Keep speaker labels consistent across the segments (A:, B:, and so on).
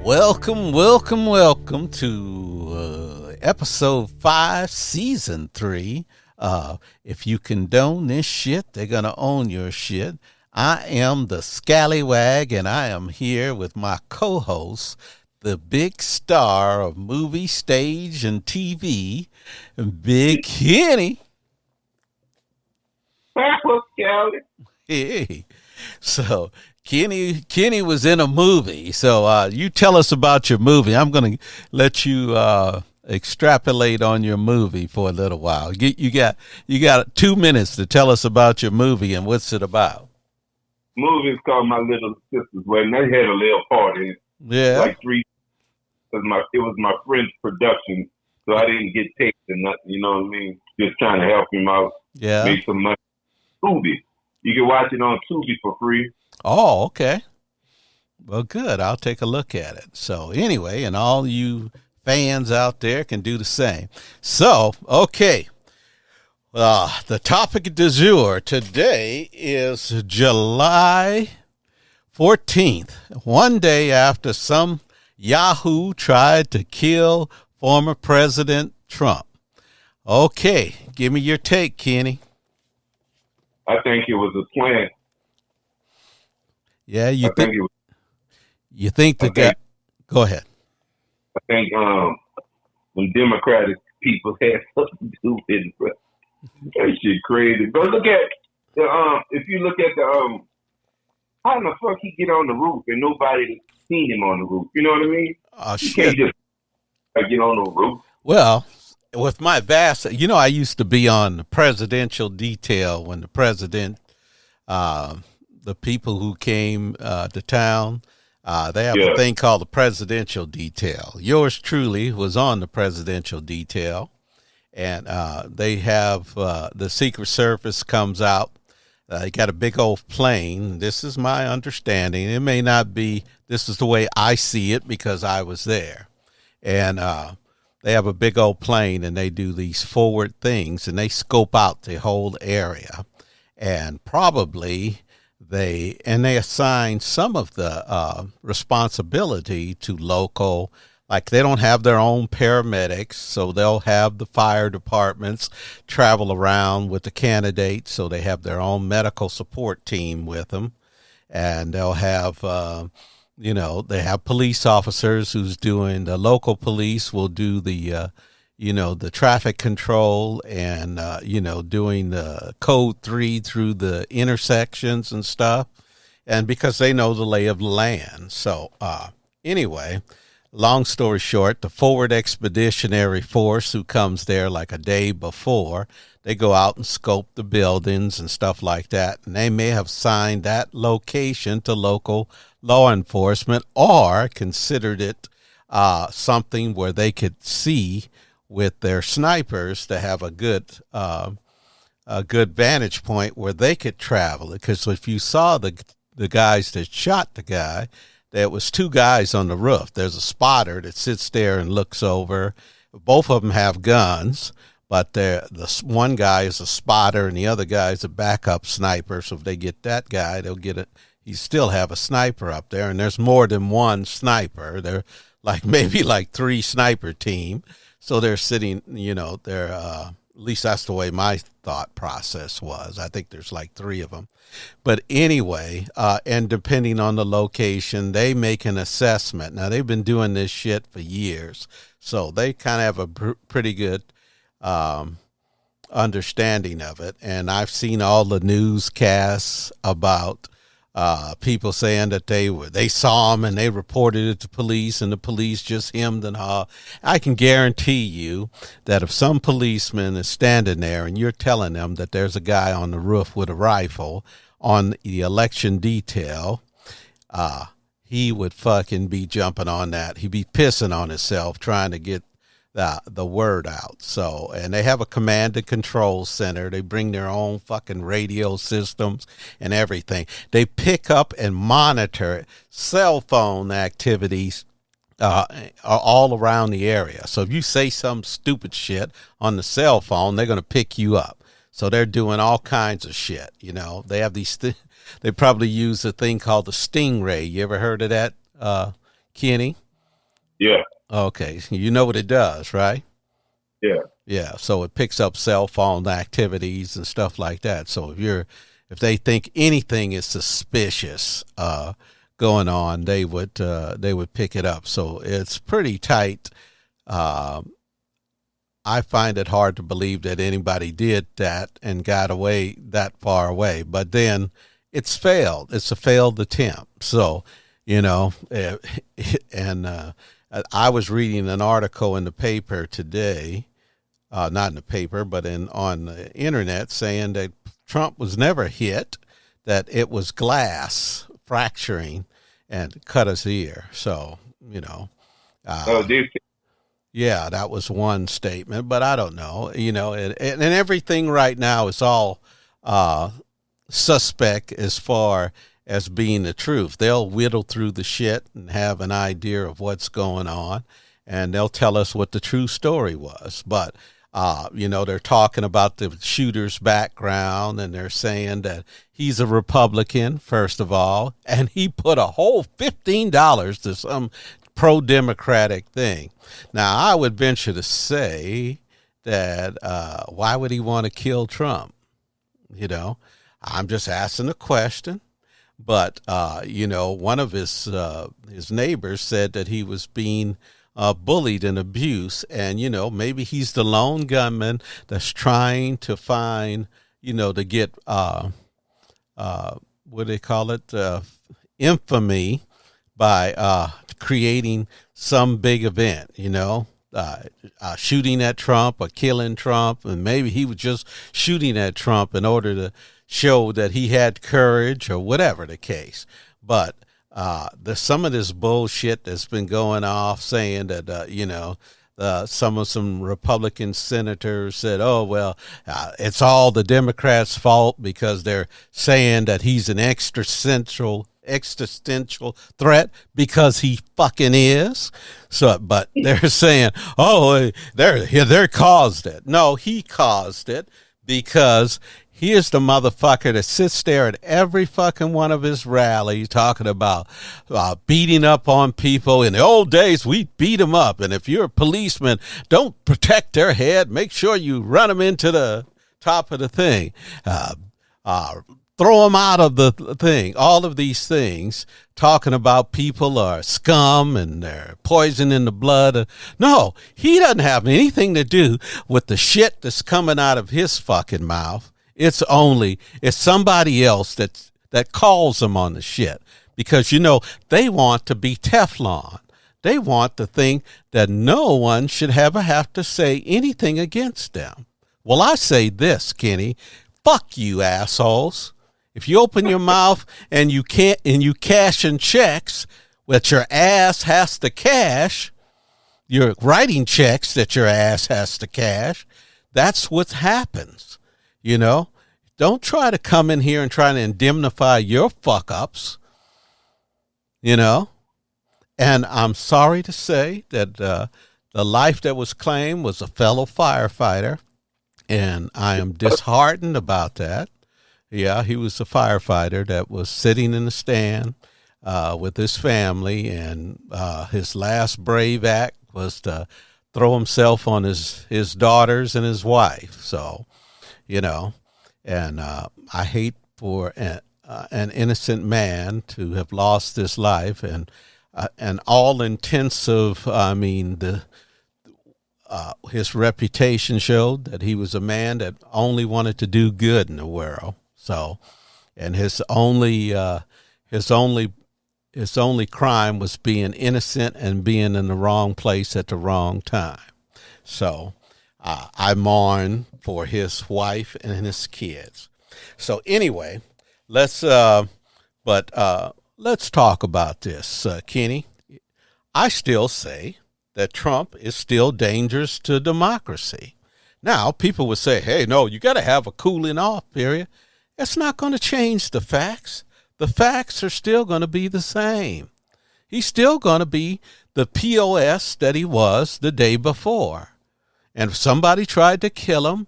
A: Welcome to episode 5, season 3. If you condone this shit, they're going to own your shit. I am the Scalwag, and I am here with my co-host, the big star of movie, stage, and TV, Big Kenny. Hey, so Kenny was in a movie. So you tell us about your movie. I'm going to let you extrapolate on your movie for a little while. You got 2 minutes to tell us about your movie and what's it about.
B: Movie's called My Little Sister's Wedding. They had a little party.
A: Yeah.
B: Like three. It was my friend's production, so I didn't get picked and nothing. You know what I mean? Just trying to help him out.
A: Yeah.
B: Make some money. Tubi. You can watch it on Tubi for free.
A: Oh, okay. Well, good. I'll take a look at it. So anyway, and all you fans out there can do the same. So, okay. The topic du jour today is July 14th, one day after some Yahoo tried to kill former President Trump. Okay, give me your take, Kenny.
B: I think it was a plan.
A: Yeah, you think the guy? Go ahead.
B: I think when Democratic people had something to do with it, bro. That shit crazy. But look at if you look at the how in the fuck he get on the roof and nobody seen him on the roof? You know what I mean?
A: Oh
B: You
A: shit!
B: can't just get on the roof.
A: Well, with my vast, I used to be on the presidential detail when the president, the people who came to town, they have a thing called the presidential detail. Yours truly was on the presidential detail, and they have the Secret Service comes out. They got a big old plane. This is my understanding. It may not be. This is the way I see it because I was there, and they have a big old plane, and they do these forward things, and they scope out the whole area, and probably they assign some of the responsibility to local. Like they don't have their own paramedics, so they'll have the fire departments travel around with the candidates, so they have their own medical support team with them, and they'll have they have police officers who's doing the local police will do the the traffic control and doing the code 3 through the intersections and stuff, and because they know the lay of the land. So anyway, long story short, the Forward Expeditionary Force who comes there like a day before, they go out and scope the buildings and stuff like that, and they may have signed that location to local law enforcement or considered it something where they could see with their snipers to have a good vantage point where they could travel. Because if you saw the guys that shot the guy, there was 2 guys on the roof. There's a spotter that sits there and looks over. Both of them have guns, but the one guy is a spotter and the other guy is a backup sniper. So if they get that guy, they'll get it. You still have a sniper up there, and there's more than one sniper. They're maybe 3 sniper team. So they're sitting, they're at least that's the way my thought process was. I think there's 3 of them. But anyway, and depending on the location, they make an assessment. Now, they've been doing this shit for years, so they kind of have a pretty good understanding of it. And I've seen all the newscasts about people saying that they saw him and they reported it to police and the police just hemmed and hawed. I can guarantee you that if some policeman is standing there and you're telling them that there's a guy on the roof with a rifle on the election detail, he would fucking be jumping on that. He'd be pissing on himself trying to get the word out. So, and they have a command and control center. They bring their own fucking radio systems and everything. They pick up and monitor cell phone activities all around the area. So if you say some stupid shit on the cell phone, they're going to pick you up. So they're doing all kinds of shit. They have these they probably use a thing called the Stingray. You ever heard of that, Kenny?
B: Yeah.
A: Okay, you know what it does, right?
B: Yeah.
A: Yeah, so it picks up cell phone activities and stuff like that. So if they think anything is suspicious going on, they would pick it up. So it's pretty tight. Uh, I find it hard to believe that anybody did that and got away that far away. But then it's failed. It's a failed attempt. So, and I was reading an article in the paper today, not in the paper, but on the internet, saying that Trump was never hit, that it was glass fracturing and cut his ear. So,
B: This.
A: yeah, that was one statement, but I don't know, and everything right now is all suspect as far as being the truth. They'll whittle through the shit and have an idea of what's going on, and they'll tell us what the true story was. But, they're talking about the shooter's background, and they're saying that he's a Republican, first of all, and he put a whole $15 to some pro-democratic thing. Now, I would venture to say that why would he want to kill Trump? I'm just asking a question. But, one of his neighbors said that he was being bullied and abused. And, maybe he's the lone gunman that's trying to find, to get, what do they call it? Infamy by creating some big event, shooting at Trump or killing Trump. And maybe he was just shooting at Trump in order to show that he had courage or whatever the case. But there's some of this bullshit that's been going off saying that, some Republican senators said, oh, well, it's all the Democrats' fault because they're saying that he's an existential threat, because he fucking is. So, but they're saying, oh, they're caused it. No, he caused it, because he is the motherfucker that sits there at every fucking one of his rallies talking about beating up on people. In the old days, we beat them up. And if you're a policeman, don't protect their head. Make sure you run them into the top of the thing. Throw them out of the thing. All of these things, talking about people are scum and they're poison in the blood. No, he doesn't have anything to do with the shit that's coming out of his fucking mouth. It's somebody else that calls them on the shit, because, they want to be Teflon. They want to think that no one should ever have to say anything against them. Well, I say this, Kenny, fuck you assholes. If you open your mouth and you cash in checks that your ass has to cash, you're writing checks that your ass has to cash, that's what happens. Don't try to come in here and try to indemnify your fuck ups, and I'm sorry to say that the life that was claimed was a fellow firefighter, and I am disheartened about that. Yeah, he was a firefighter that was sitting in the stand with his family, and his last brave act was to throw himself on his daughters and his wife. So, and I hate for an innocent man to have lost his life, and all intensive. His reputation showed that he was a man that only wanted to do good in the world. So, and his only crime was being innocent and being in the wrong place at the wrong time. So, I mourn for his wife and his kids. So anyway, let's talk about this, Kenny. I still say that Trump is still dangerous to democracy. Now, people would say, hey, no, you got to have a cooling off period. It's not going to change the facts. The facts are still going to be the same. He's still going to be the POS that he was the day before. And if somebody tried to kill him,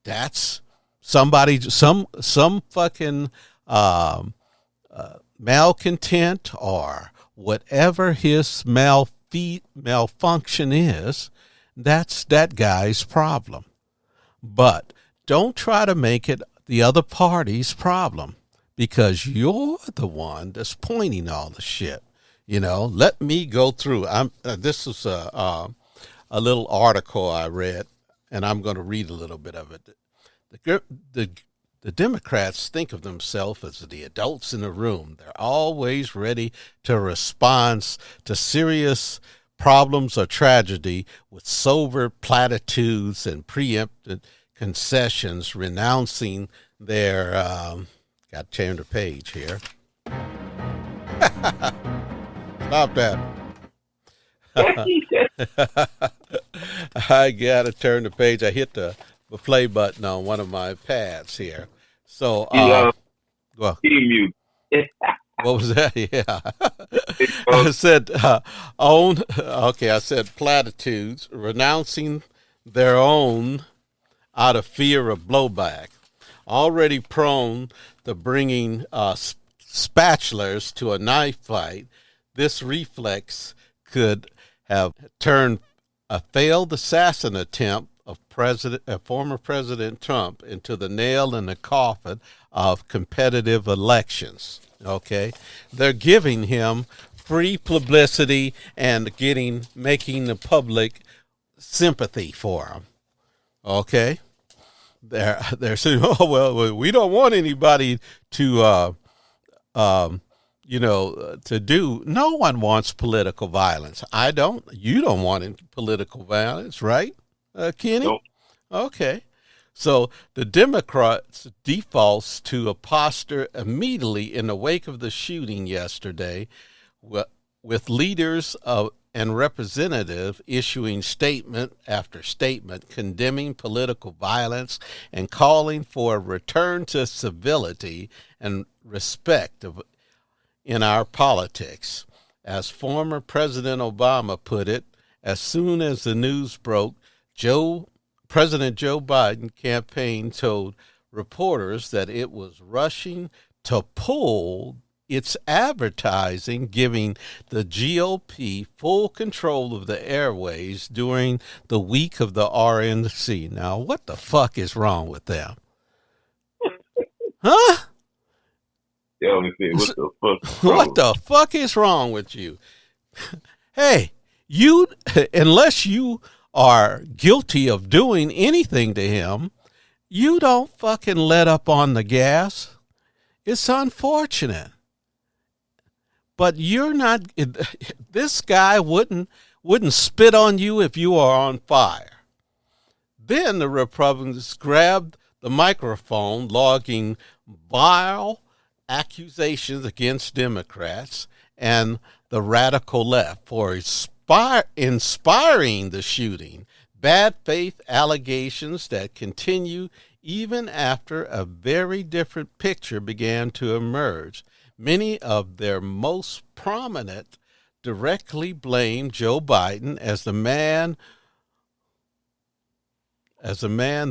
A: that's somebody, some fucking malcontent or whatever his malfunction is, that's that guy's problem. But don't try to make it the other party's problem, because you're the one that's pointing all the shit. Let me go through. This is a little article I read, and I'm going to read a little bit of it. The Democrats think of themselves as the adults in the room. They're always ready to respond to serious problems or tragedy with sober platitudes and preempted concessions, renouncing their got to turn the page here. Stop that. I got to turn the page. I hit the play button on one of my pads here. So, well,
B: mute.
A: What was that? Yeah. I said, I said platitudes, renouncing their own out of fear of blowback. Already prone to bringing spatulas to a knife fight, this reflex could have turned a failed assassin attempt of former President Trump into the nail in the coffin of competitive elections. Okay, they're giving him free publicity and making the public sympathy for him. Okay, they're saying, oh well, we don't want anybody to to do. No one wants political violence. I don't. You don't want political violence, right, Kenny?
B: Nope.
A: Okay. So the Democrats defaults to a posture immediately in the wake of the shooting yesterday, with leaders and representatives issuing statement after statement condemning political violence and calling for a return to civility and respect in our politics. As former President Obama put it, as soon as the news broke, President Joe Biden campaign told reporters that it was rushing to pull its advertising, giving the GOP full control of the airways during the week of the RNC. Now, what the fuck is wrong with them? Huh?
B: They only say, what the fuck?
A: What the fuck is wrong with you? Hey, unless you are guilty of doing anything to him, you don't fucking let up on the gas. It's unfortunate. But you're not, this guy wouldn't spit on you if you are on fire. Then the Republicans grabbed the microphone, logging vile accusations against Democrats and the radical left for inspiring the shooting, bad faith allegations that continue even after a very different picture began to emerge. Many of their most prominent directly blame Joe Biden as the man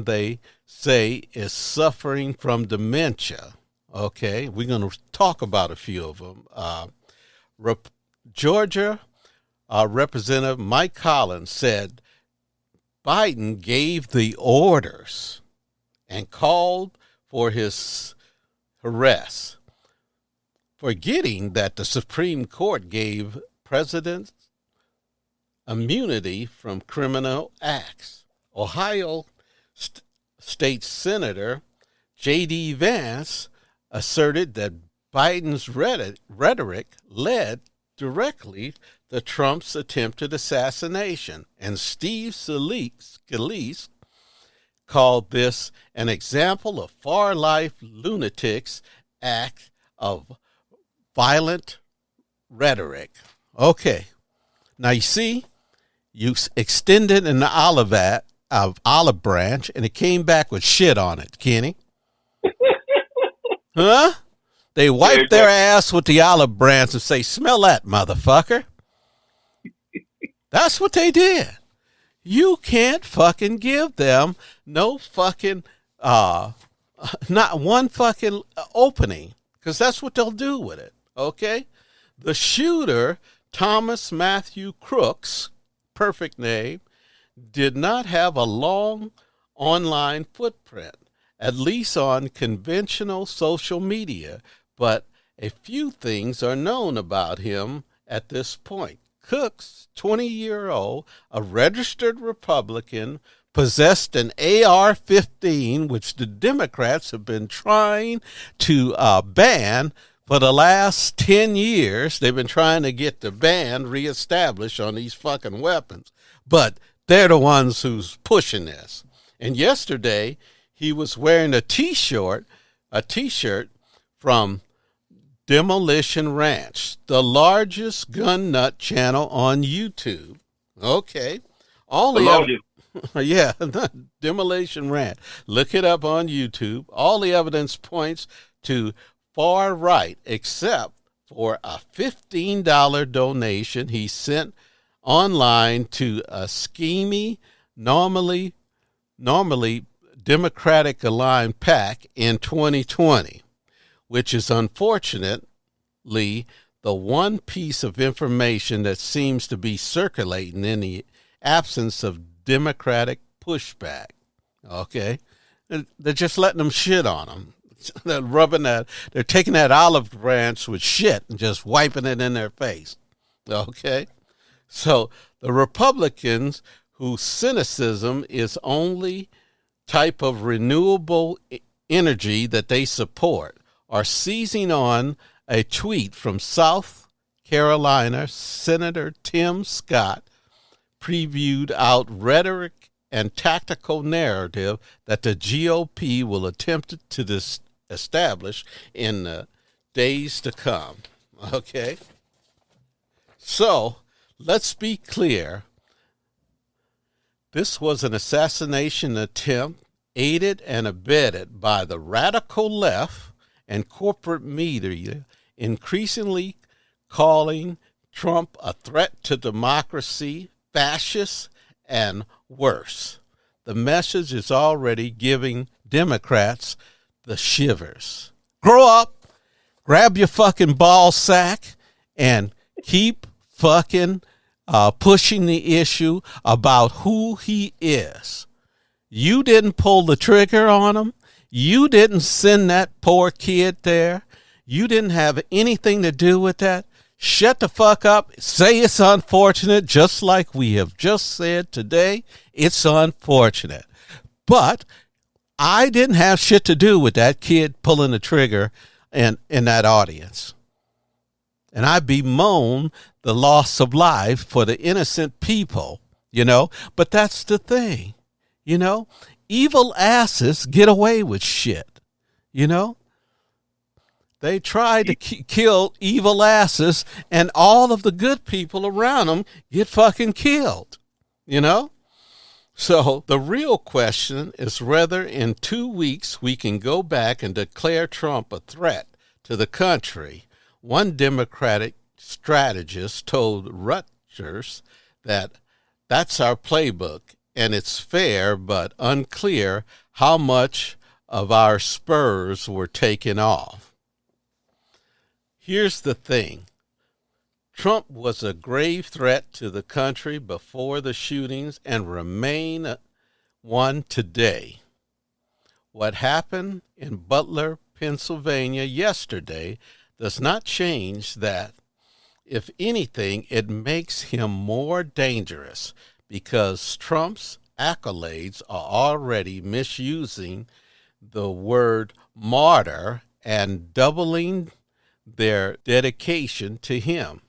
A: they say is suffering from dementia. Okay, we're going to talk about a few of them. Georgia Representative Mike Collins said Biden gave the orders and called for his arrest, forgetting that the Supreme Court gave presidents immunity from criminal acts. Ohio State Senator J.D. Vance asserted that Biden's rhetoric led directly to Trump's attempted assassination, and Steve Scalise called this an example of far-left lunatics' act of violent rhetoric. Okay, now you see, you extended an olive branch, and it came back with shit on it, Kenny. Huh? They wipe their ass with the olive branch and say, smell that, motherfucker. That's what they did. You can't fucking give them no fucking, not one fucking opening, because that's what they'll do with it, okay? The shooter Thomas Matthew Crooks, perfect name, did not have a long online footprint, at least on conventional social media, but a few things are known about him at this point. Crooks, 20-year-old, a registered Republican, possessed an AR-15, which the Democrats have been trying to ban for the last 10 years. They've been trying to get the ban reestablished on these fucking weapons, but they're the ones who's pushing this. And yesterday, he was wearing a t-shirt from Demolition Ranch, the largest gun nut channel on YouTube. Okay. Yeah, Demolition Ranch. Look it up on YouTube. All the evidence points to far right, except for a $15 donation he sent online to a schemy, normally Democratic aligned PAC in 2020, which is unfortunately the one piece of information that seems to be circulating in the absence of Democratic pushback. Okay? They're just letting them shit on them. They're taking that olive branch with shit and just wiping it in their face. Okay? So the Republicans, whose cynicism is only type of renewable energy that they support, are seizing on a tweet from South Carolina Senator Tim Scott, previewed out rhetoric and tactical narrative that the GOP will attempt to establish in the days to come. Okay? So, let's be clear. This was an assassination attempt aided and abetted by the radical left and corporate media, increasingly calling Trump a threat to democracy, fascist, and worse. The message is already giving Democrats the shivers. Grow up, grab your fucking ball sack, and keep fucking pushing the issue about who he is. You didn't pull the trigger on him. You didn't send that poor kid there. You didn't have anything to do with that. Shut the fuck up. Say it's unfortunate, just like we have just said today. It's unfortunate. But I didn't have shit to do with that kid pulling the trigger in that audience. And I bemoan the loss of life for the innocent people, But that's the thing, Evil asses get away with shit, They try to kill evil asses, and all of the good people around them get fucking killed, So the real question is whether in 2 weeks we can go back and declare Trump a threat to the country. One Democratic strategist told Reuters that that's our playbook, and it's fair but unclear how much of our spurs were taken off. Here's the thing. Trump was a grave threat to the country before the shootings and remain one today. What happened in Butler, Pennsylvania yesterday does not change that. If anything, it makes him more dangerous because Trump's accolades are already misusing the word martyr and doubling their dedication to him.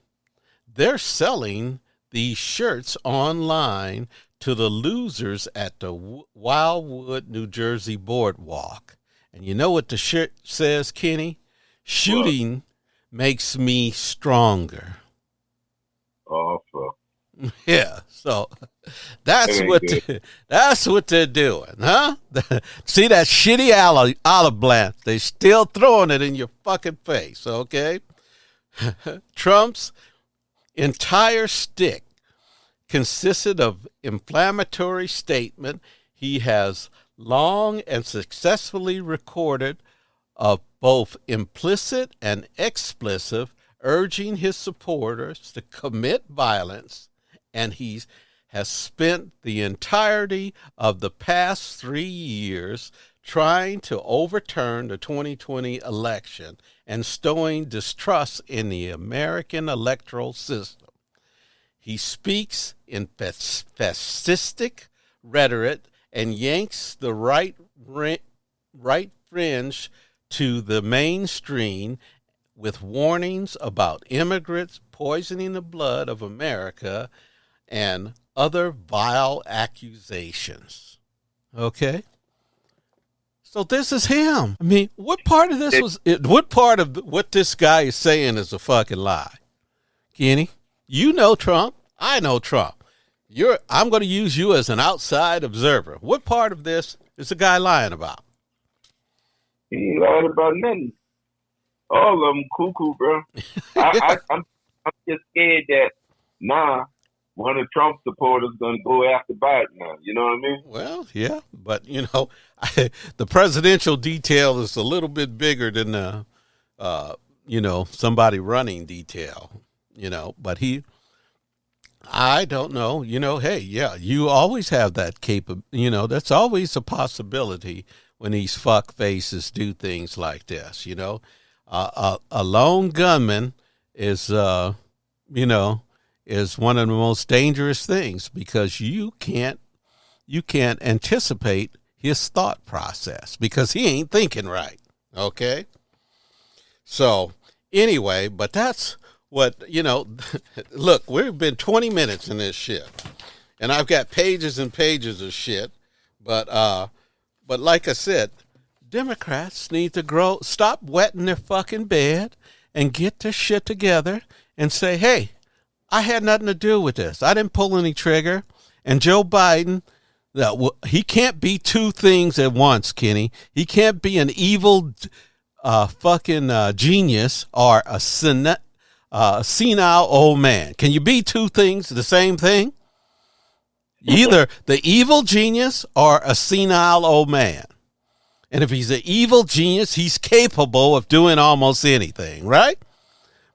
A: They're selling these shirts online to the losers at the Wildwood, New Jersey boardwalk. And you know what the shirt says, Kenny? Shooting makes me stronger.
B: Awesome.
A: Yeah, so that's what they're doing, huh? See that shitty olive branch? They're still throwing it in your fucking face, okay? Trump's entire stick consisted of inflammatory statement he has long and successfully recorded of both implicit and explicit urging his supporters to commit violence, and has spent the entirety of the past 3 years trying to overturn the 2020 election and stowing distrust in the American electoral system. He speaks in fascistic rhetoric and yanks the right fringe to the mainstream with warnings about immigrants poisoning the blood of America and other vile accusations. Okay? So this is him. I mean, what part of what this guy is saying is a fucking lie? Kenny, you know Trump. I know Trump. I'm going to use you as an outside observer. What part of this is the guy lying about?
B: He ain't lying about nothing. All of them cuckoo, bro. I'm just scared that one of Trump's supporters going to go after Biden now. You know what I mean?
A: Well, yeah, but the presidential detail is a little bit bigger than the, somebody running detail. But I don't know. Hey, yeah, you always have that that's always a possibility when these fuck faces do things like this. A lone gunman is one of the most dangerous things because you can't anticipate his thought process because he ain't thinking right. Okay. So anyway, but that's what, look, we've been 20 minutes in this shit and I've got pages and pages of shit, but like I said, Democrats need to stop wetting their fucking bed and get their shit together and say, hey, I had nothing to do with this. I didn't pull any trigger. And Joe Biden, he can't be two things at once, Kenny. He can't be an evil fucking genius or a senile old man. Can you be two things, the same thing? Either the evil genius or a senile old man. And if he's an evil genius, he's capable of doing almost anything, right?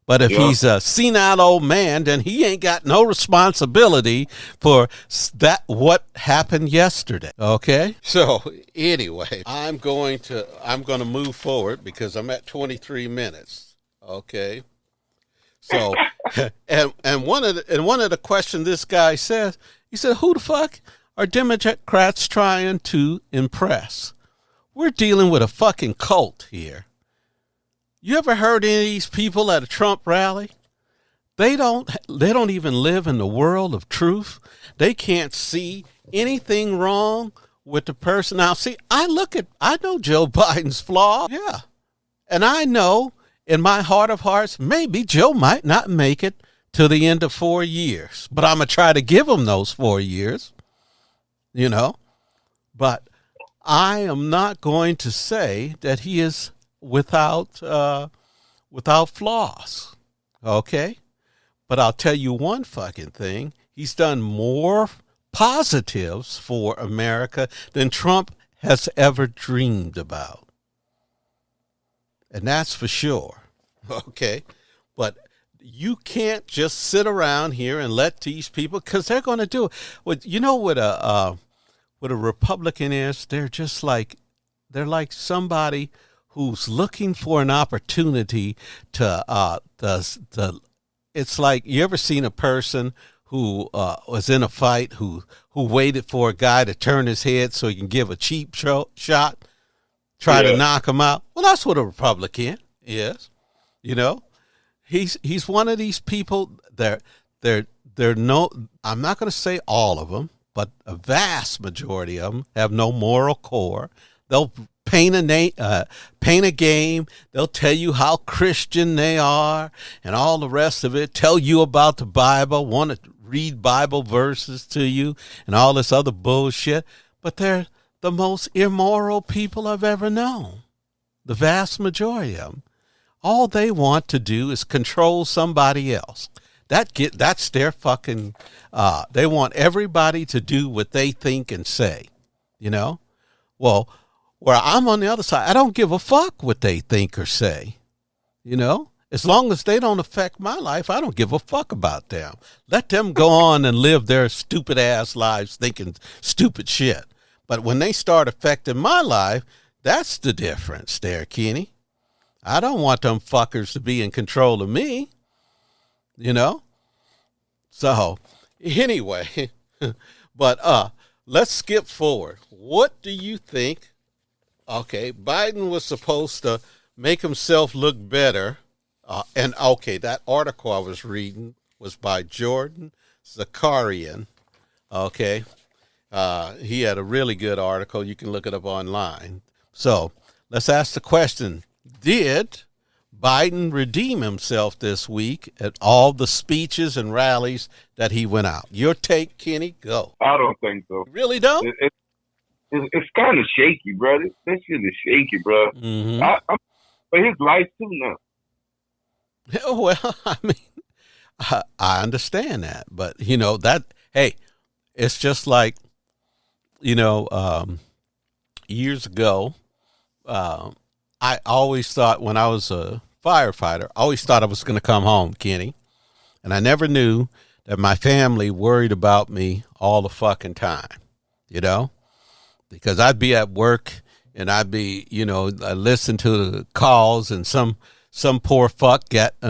A: But if he's a senile old man, then he ain't got no responsibility for what happened yesterday. Okay? So anyway, I'm going to move forward because I'm at 23 minutes. Okay? So and one of the questions this guy says, he said, who the fuck are Democrats trying to impress? We're dealing with a fucking cult here. You ever heard any of these people at a Trump rally? They don't even live in the world of truth. They can't see anything wrong with the person. Now, see, I know Joe Biden's flaw. Yeah. And I know in my heart of hearts, maybe Joe might not make it to the end of 4 years, but I'm going to try to give him those 4 years, but I am not going to say that he is without flaws. Okay. But I'll tell you one fucking thing. He's done more positives for America than Trump has ever dreamed about. And that's for sure. Okay. But you can't just sit around here and let these people, because they're going to do it. What a Republican is, they're like somebody who's looking for an opportunity to it's like, you ever seen a person who was in a fight who waited for a guy to turn his head so he can give a cheap shot, try to knock him out? Well, that's what a Republican is. He's one of these people. They're no, I'm not going to say all of them, but a vast majority of them have no moral core. They'll paint a game. They'll tell you how Christian they are and all the rest of it. Tell you about the Bible, want to read Bible verses to you and all this other bullshit. But they're the most immoral people I've ever known. The vast majority of them. All they want to do is control somebody else. That's their fucking, they want everybody to do what they think and say, Well, where I'm on the other side, I don't give a fuck what they think or say, As long as they don't affect my life, I don't give a fuck about them. Let them go on and live their stupid ass lives thinking stupid shit. But when they start affecting my life, that's the difference there, Kenny. I don't want them fuckers to be in control of me, you know? So, anyway, but let's skip forward. What do you think? Okay, Biden was supposed to make himself look better. And okay, that article I was reading was by Jordan Zakarian. Okay. He had a really good article. You can look it up online. So let's ask the question. Did Biden redeem himself this week at all the speeches and rallies that he went out? Your take, Kenny, go.
B: I don't think so.
A: Really don't?
B: It's kind of shaky, brother. That shit is shaky, bro.
A: Mm-hmm.
B: But his life too now.
A: Well, I mean, I understand that, but you know that. Hey, it's just like, you know, years ago, I always thought when I was a firefighter, I always thought I was going to come home, Kenny, and I never knew that my family worried about me all the fucking time, you know, because I'd be at work and I'd be, you know, I listen to the calls and some poor fuck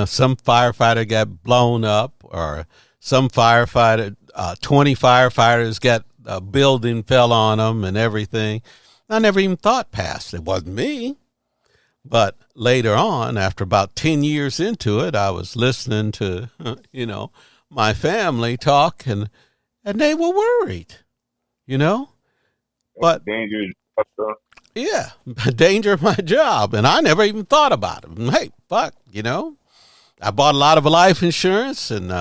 A: some firefighter got blown up, or some firefighter, 20 firefighters got a building fell on them and everything. I never even thought past it. Wasn't me. But later on, after about 10 years into it, I was listening to, you know, my family talk and they were worried, you know, but
B: dangerous.
A: yeah, danger of my job. And I never even thought about it. Hey, fuck, you know, I bought a lot of life insurance and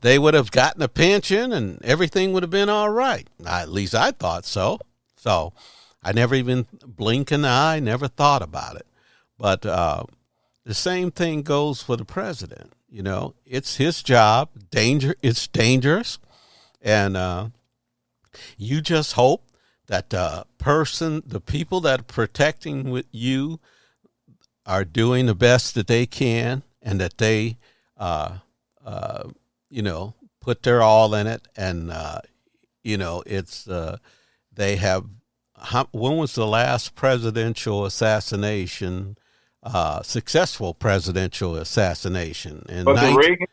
A: they would have gotten a pension and everything would have been all right. At least I thought so. So I never even blink an eye, never thought about it. But the same thing goes for the president. You know, it's his job. It's dangerous. And you just hope that the people that are protecting with you are doing the best that they can, and that they, you know, put their all in it. And, you know, it's, they have, when was the last presidential assassination, successful presidential assassination?
B: Was it Reagan?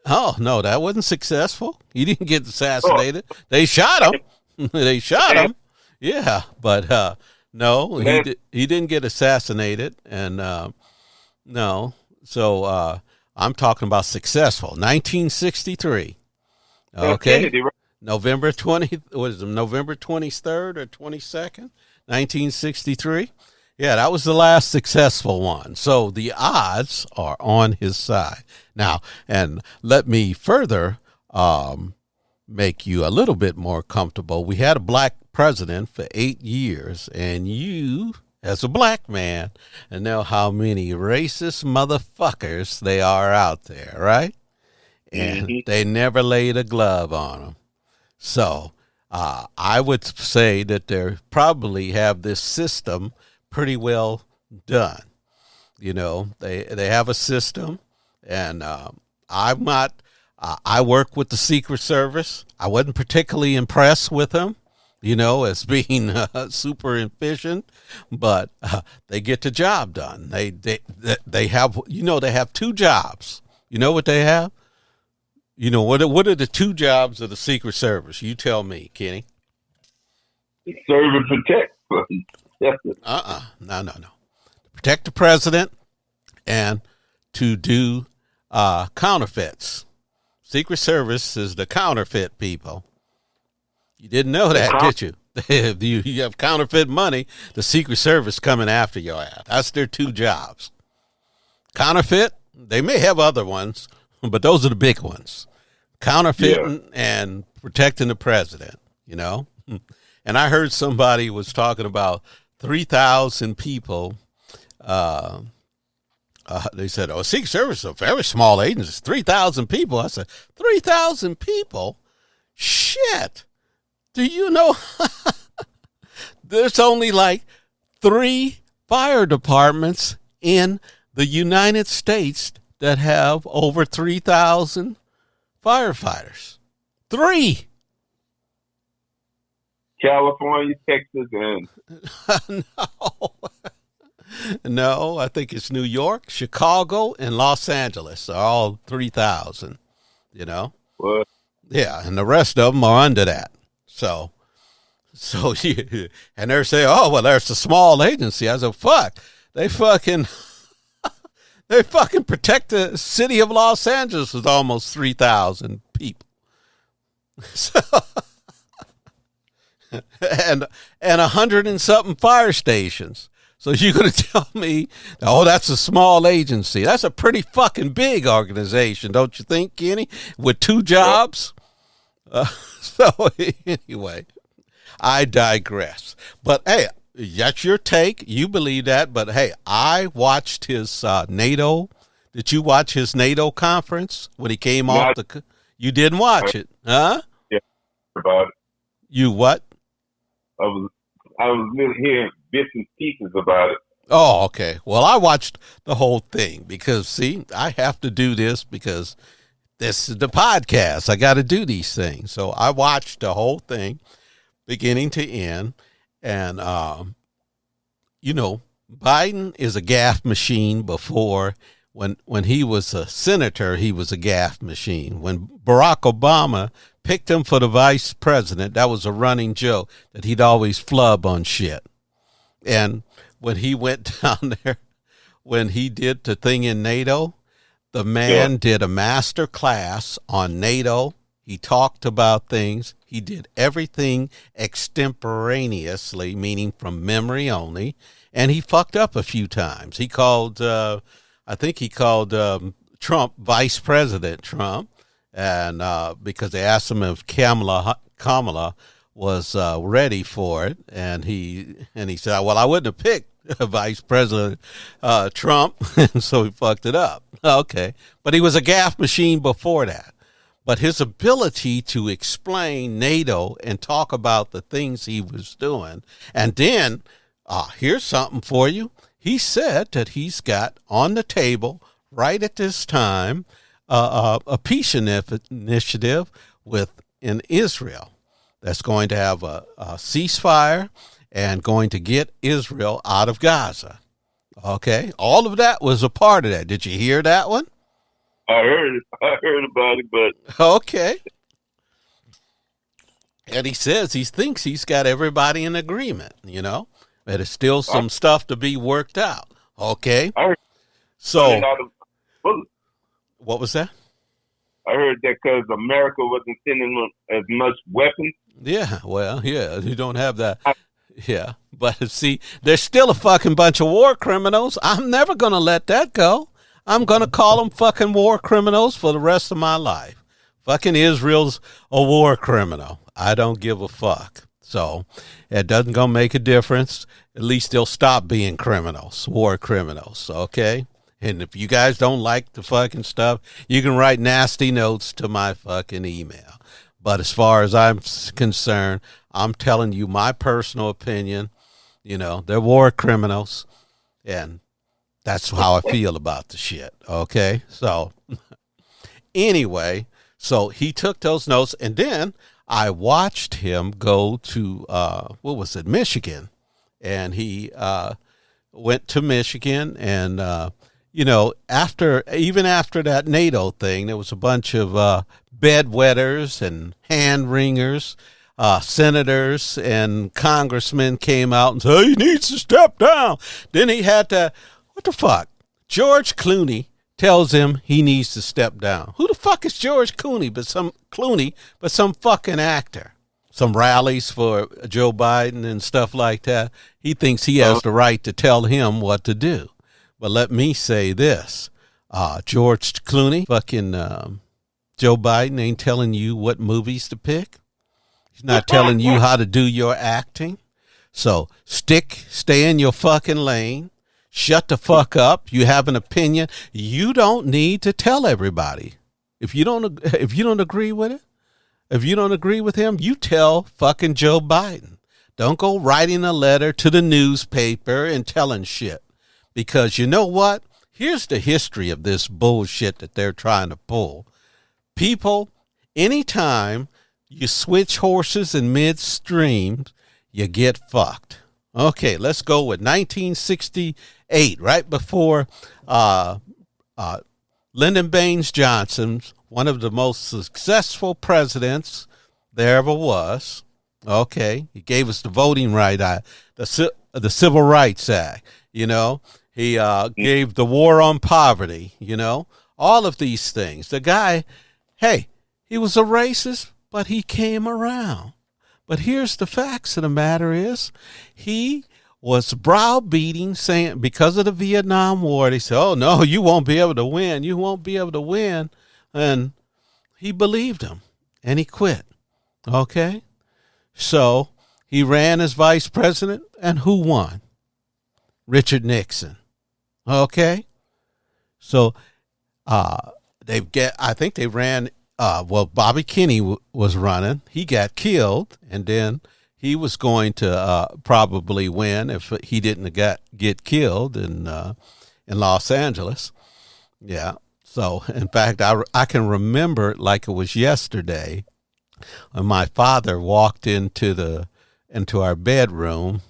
A: Oh, no, that wasn't successful. He didn't get assassinated. Oh. They shot him. They shot him. Yeah, but no, he didn't get assassinated, and no. So I'm talking about successful. 1963. Okay, Kennedy, right? November 23rd or 22nd, 1963. Yeah, that was the last successful one. So the odds are on his side now. And let me further make you a little bit more comfortable. We had a black president for 8 years, and you, as a black man, know how many racist motherfuckers they are out there, right? And they never laid a glove on them. So I would say that they probably have this system pretty well done. You know, they have a system, and I'm not. I work with the Secret Service. I wasn't particularly impressed with them, you know, as being super efficient, but they get the job done. They have, you know, they have two jobs. You know what they have? You know, what are the two jobs of the Secret Service? You tell me, Kenny.
B: Serve and protect.
A: No. Protect the president and to do counterfeits. Secret Service is the counterfeit people. You didn't know that, did you? If you have counterfeit money, the Secret Service coming after your ass. That's their two jobs. Counterfeit, they may have other ones, but those are the big ones. Counterfeiting and protecting the president, you know? And I heard somebody was talking about 3,000 people. They said, oh, Secret Service is a very small agency. 3,000 people. I said, 3,000 people? Shit. Do you know there's only like 3 fire departments in the United States that have over 3,000 firefighters. 3.
B: California, Texas, and
A: no, I think it's New York, Chicago, and Los Angeles are all 3,000. You know,
B: what?
A: Yeah, and the rest of them are under that. So and they're saying, oh well, there's a small agency. I said, fuck, they fucking protect the city of Los Angeles with almost 3,000 people. So. And 100 and something fire stations. So you're going to tell me, oh, that's a small agency. That's a pretty fucking big organization, don't you think, Kenny? With 2 jobs? So anyway, I digress. But hey, that's your take. You believe that. But hey, I watched his NATO. Did you watch his NATO conference when he came off the... You didn't watch it, huh?
B: Yeah, about it.
A: You what?
B: I was hearing bits and pieces about it.
A: Oh, okay. Well, I watched the whole thing because, see, I have to do this because this is the podcast. I got to do these things. So I watched the whole thing beginning to end. And, Biden is a gaffe machine before. When he was a senator, he was a gaffe machine. When Barack Obama picked him for the vice president, that was a running joke that he'd always flub on shit. And when he went down there, when he did the thing in NATO, the man did a master class on NATO. He talked about things. He did everything extemporaneously, meaning from memory only. And he fucked up a few times. He called, Trump Vice President Trump. And because they asked him if Kamala was ready for it, and he said, "Well, I wouldn't have picked Vice President Trump," and so he fucked it up. Okay, but he was a gaffe machine before that. But his ability to explain NATO and talk about the things he was doing, and then here's something for you. He said that he's got on the table right at this time a peace initiative in Israel that's going to have a ceasefire and going to get Israel out of Gaza. Okay, all of that was a part of that. Did you hear that one?
B: I heard about it, but
A: okay. And he says he thinks he's got everybody in agreement. That there's still some stuff to be worked out. Okay, so. What was that?
B: I heard that because America wasn't sending them as much weapons.
A: Yeah, well, yeah, you don't have that. Yeah, but see, there's still a fucking bunch of war criminals. I'm never going to let that go. I'm going to call them fucking war criminals for the rest of my life. Fucking Israel's a war criminal. I don't give a fuck. So it doesn't going to make a difference. At least they'll stop being criminals, war criminals, okay? And if you guys don't like the fucking stuff, you can write nasty notes to my fucking email. But as far as I'm concerned, I'm telling you my personal opinion. They're war criminals. And that's how I feel about the shit. Okay? So anyway, so he took those notes. And then I watched him go to, Michigan. And he went to Michigan and, after that NATO thing, there was a bunch of bedwetters and hand wringers, senators and congressmen came out and said, oh, he needs to step down. Then he had to, what the fuck? George Clooney tells him he needs to step down. Who the fuck is George Clooney but some fucking actor? Some rallies for Joe Biden and stuff like that. He thinks he has the right to tell him what to do. But let me say this, George Clooney, fucking Joe Biden ain't telling you what movies to pick. He's not telling you how to do your acting. So stay in your fucking lane. Shut the fuck up. You have an opinion. You don't need to tell everybody. If you don't agree with it, if you don't agree with him, you tell fucking Joe Biden. Don't go writing a letter to the newspaper and telling shit. Because you know what? Here's the history of this bullshit that they're trying to pull. People, anytime you switch horses in midstream, you get fucked. Okay, let's go with 1968, right before Lyndon Baines Johnson, one of the most successful presidents there ever was. Okay, he gave us the Voting Right Act, the Civil Rights Act. You know, he gave the War on Poverty. You know, all of these things. The guy, hey, he was a racist, but he came around. But here's the facts of the matter is, he was browbeating, saying because of the Vietnam War, they said, oh, no, you won't be able to win. You won't be able to win. And he believed him, and he quit. Okay? So he ran as vice president, and who won? Richard Nixon. Okay? So I think they ran, Bobby Kennedy was running. He got killed, and then he was going to probably win if he didn't get killed in Los Angeles. Yeah. So, in fact, I can remember it like it was yesterday when my father walked into our bedroom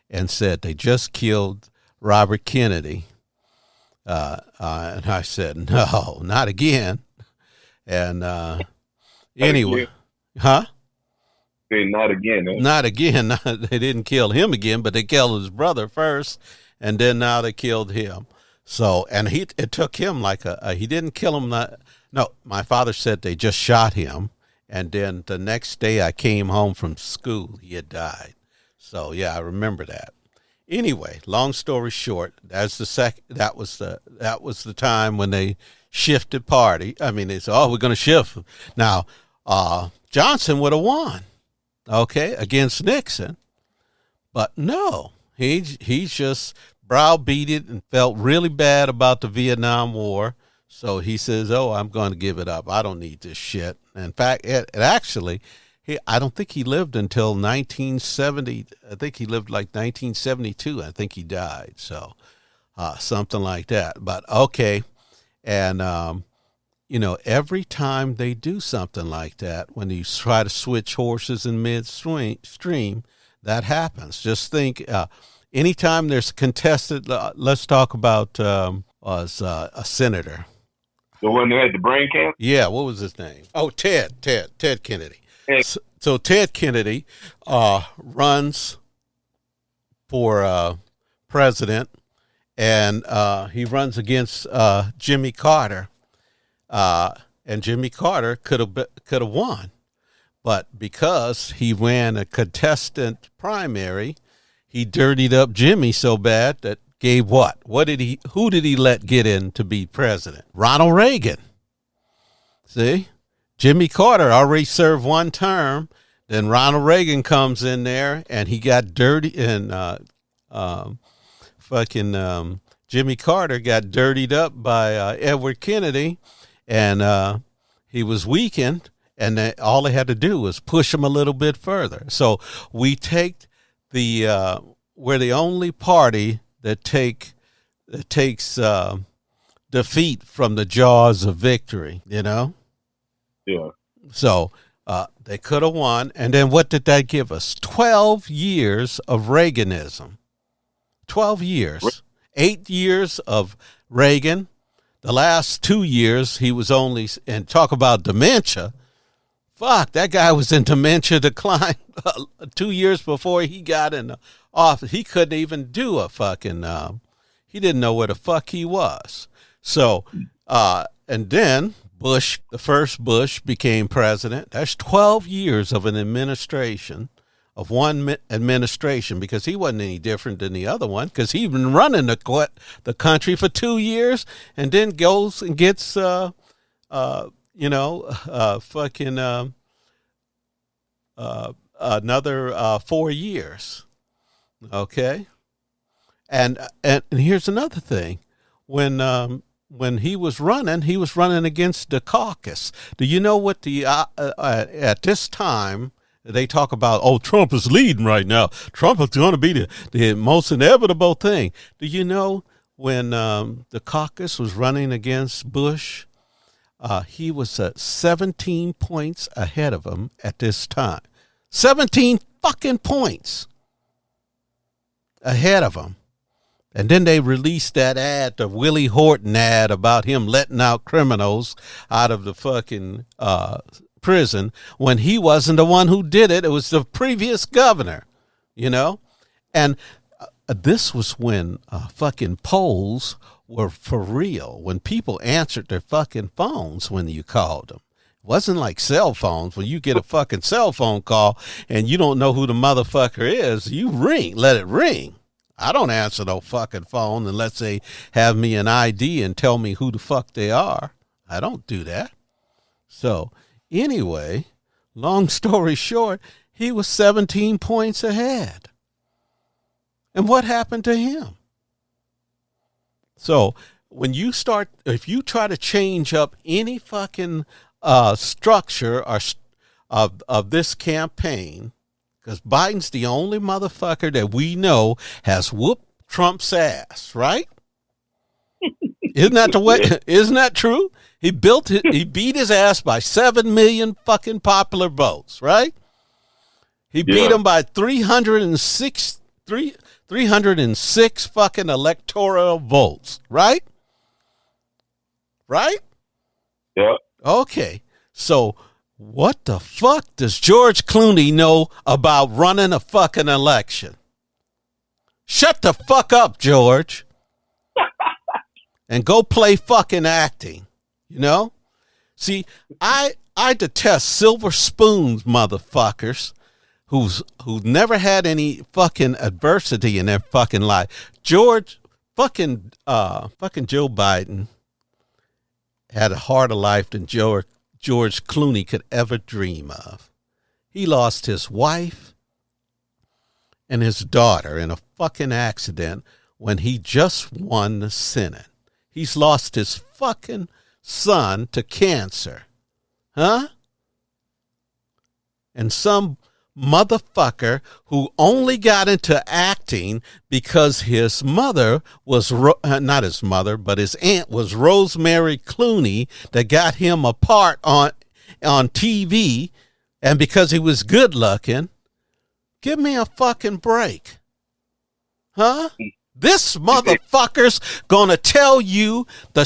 A: and said they just killed Robert Kennedy. And I said, no, not again. And anyway, huh?
B: Say not again. Huh?
A: Not again. They didn't kill him again, but they killed his brother first, and then now they killed him. So, and it took him he didn't kill him. No, my father said they just shot him, and then the next day I came home from school, he had died. So yeah, I remember that. Anyway, long story short, that was the time when they shifted party. I mean, they said, oh, we're going to shift. Now, Johnson would have won, okay, against Nixon. But no, he just browbeated and felt really bad about the Vietnam War. So he says, oh, I'm going to give it up. I don't need this shit. In fact, I don't think he lived until 1970. I think he lived like 1972. I think he died. So something like that. But okay. And, every time they do something like that, when you try to switch horses in midstream, that happens. Just think, anytime there's contested, let's talk about a senator.
B: The one that had the brain cancer?
A: Yeah, what was his name? Oh, Ted Kennedy. So Ted Kennedy runs for president, and he runs against Jimmy Carter, and Jimmy Carter could have won, but because he ran a contestant primary, he dirtied up Jimmy so bad that gave what? Who did he let get in to be president? Ronald Reagan. See? Jimmy Carter already served one term. Then Ronald Reagan comes in there, and he got dirty, and Jimmy Carter got dirtied up by Edward Kennedy, and he was weakened, and all they had to do was push him a little bit further. So we take we're the only party that takes defeat from the jaws of victory, Yeah. So they could have won. And then what did that give us? 12 years of Reaganism. 12 years. 8 years of Reagan. The last 2 years, he was only, and talk about dementia. Fuck, that guy was in dementia decline 2 years before he got in office. He couldn't even do a fucking, he didn't know where the fuck he was. So, and then the first Bush became president. That's 12 years of an administration, of one administration, because he wasn't any different than the other one, because he'd been running the country for 2 years, and then goes and gets, another 4 years. Okay. And here's another thing. When he was running against the caucus. Do you know what at this time they talk about, oh, Trump is leading right now. Trump is going to be the most inevitable thing. Do you know when the caucus was running against Bush, he was 17 points ahead of him at this time. 17 fucking points ahead of him. And then they released that ad, the Willie Horton ad about him letting out criminals out of the fucking prison when he wasn't the one who did it. It was the previous governor, you know? And this was when fucking polls were for real, when people answered their fucking phones when you called them. It wasn't like cell phones. When you get a fucking cell phone call and you don't know who the motherfucker is, you ring, let it ring. I don't answer no fucking phone unless they have me an ID and tell me who the fuck they are. I don't do that. So anyway, long story short, he was 17 points ahead. And what happened to him? So when you start, if you try to change up any fucking structure or of this campaign, because Biden's the only motherfucker that we know has whooped Trump's ass, right? Isn't that the way? Isn't that true? He beat his ass by 7 million fucking popular votes, right? He beat him by 306 fucking electoral votes, right? Right?
B: Yep.
A: Okay. So what the fuck does George Clooney know about running a fucking election? Shut the fuck up, George. And go play fucking acting, you know? See, I detest silver spoons motherfuckers who never had any fucking adversity in their fucking life. Fucking Joe Biden had a harder life than George Clooney could ever dream of. He lost his wife and his daughter in a fucking accident when he just won the Senate. He's lost his fucking son to cancer. Huh? And some motherfucker who only got into acting because his mother was, not his mother, but his aunt was Rosemary Clooney, that got him a part on TV, and because he was good looking. Give me a fucking break. Huh? This motherfucker's gonna tell you the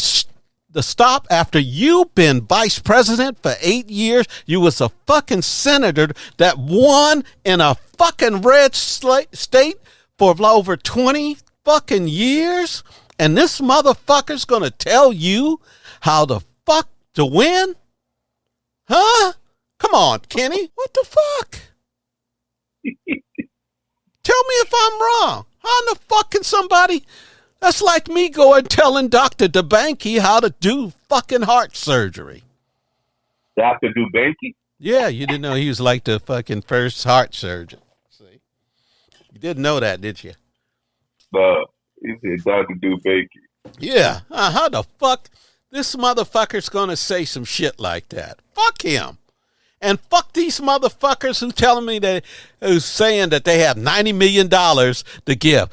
A: stop after you've been vice president for 8 years. You was a fucking senator that won in a fucking red state for over 20 fucking years. And this motherfucker's gonna tell you how the fuck to win? Huh? Come on, Kenny. What the fuck? Tell me if I'm wrong. How in the fuck can somebody... That's like me going telling Dr. DeBanke how to do fucking heart surgery.
B: Dr. DeBanke?
A: Yeah, you didn't know he was like the fucking first heart surgeon. See? You didn't know that, did you?
B: He said Dr. DeBanke.
A: Yeah. How the fuck this motherfucker's going to say some shit like that? Fuck him. And fuck these motherfuckers who's saying that they have $90 million to give.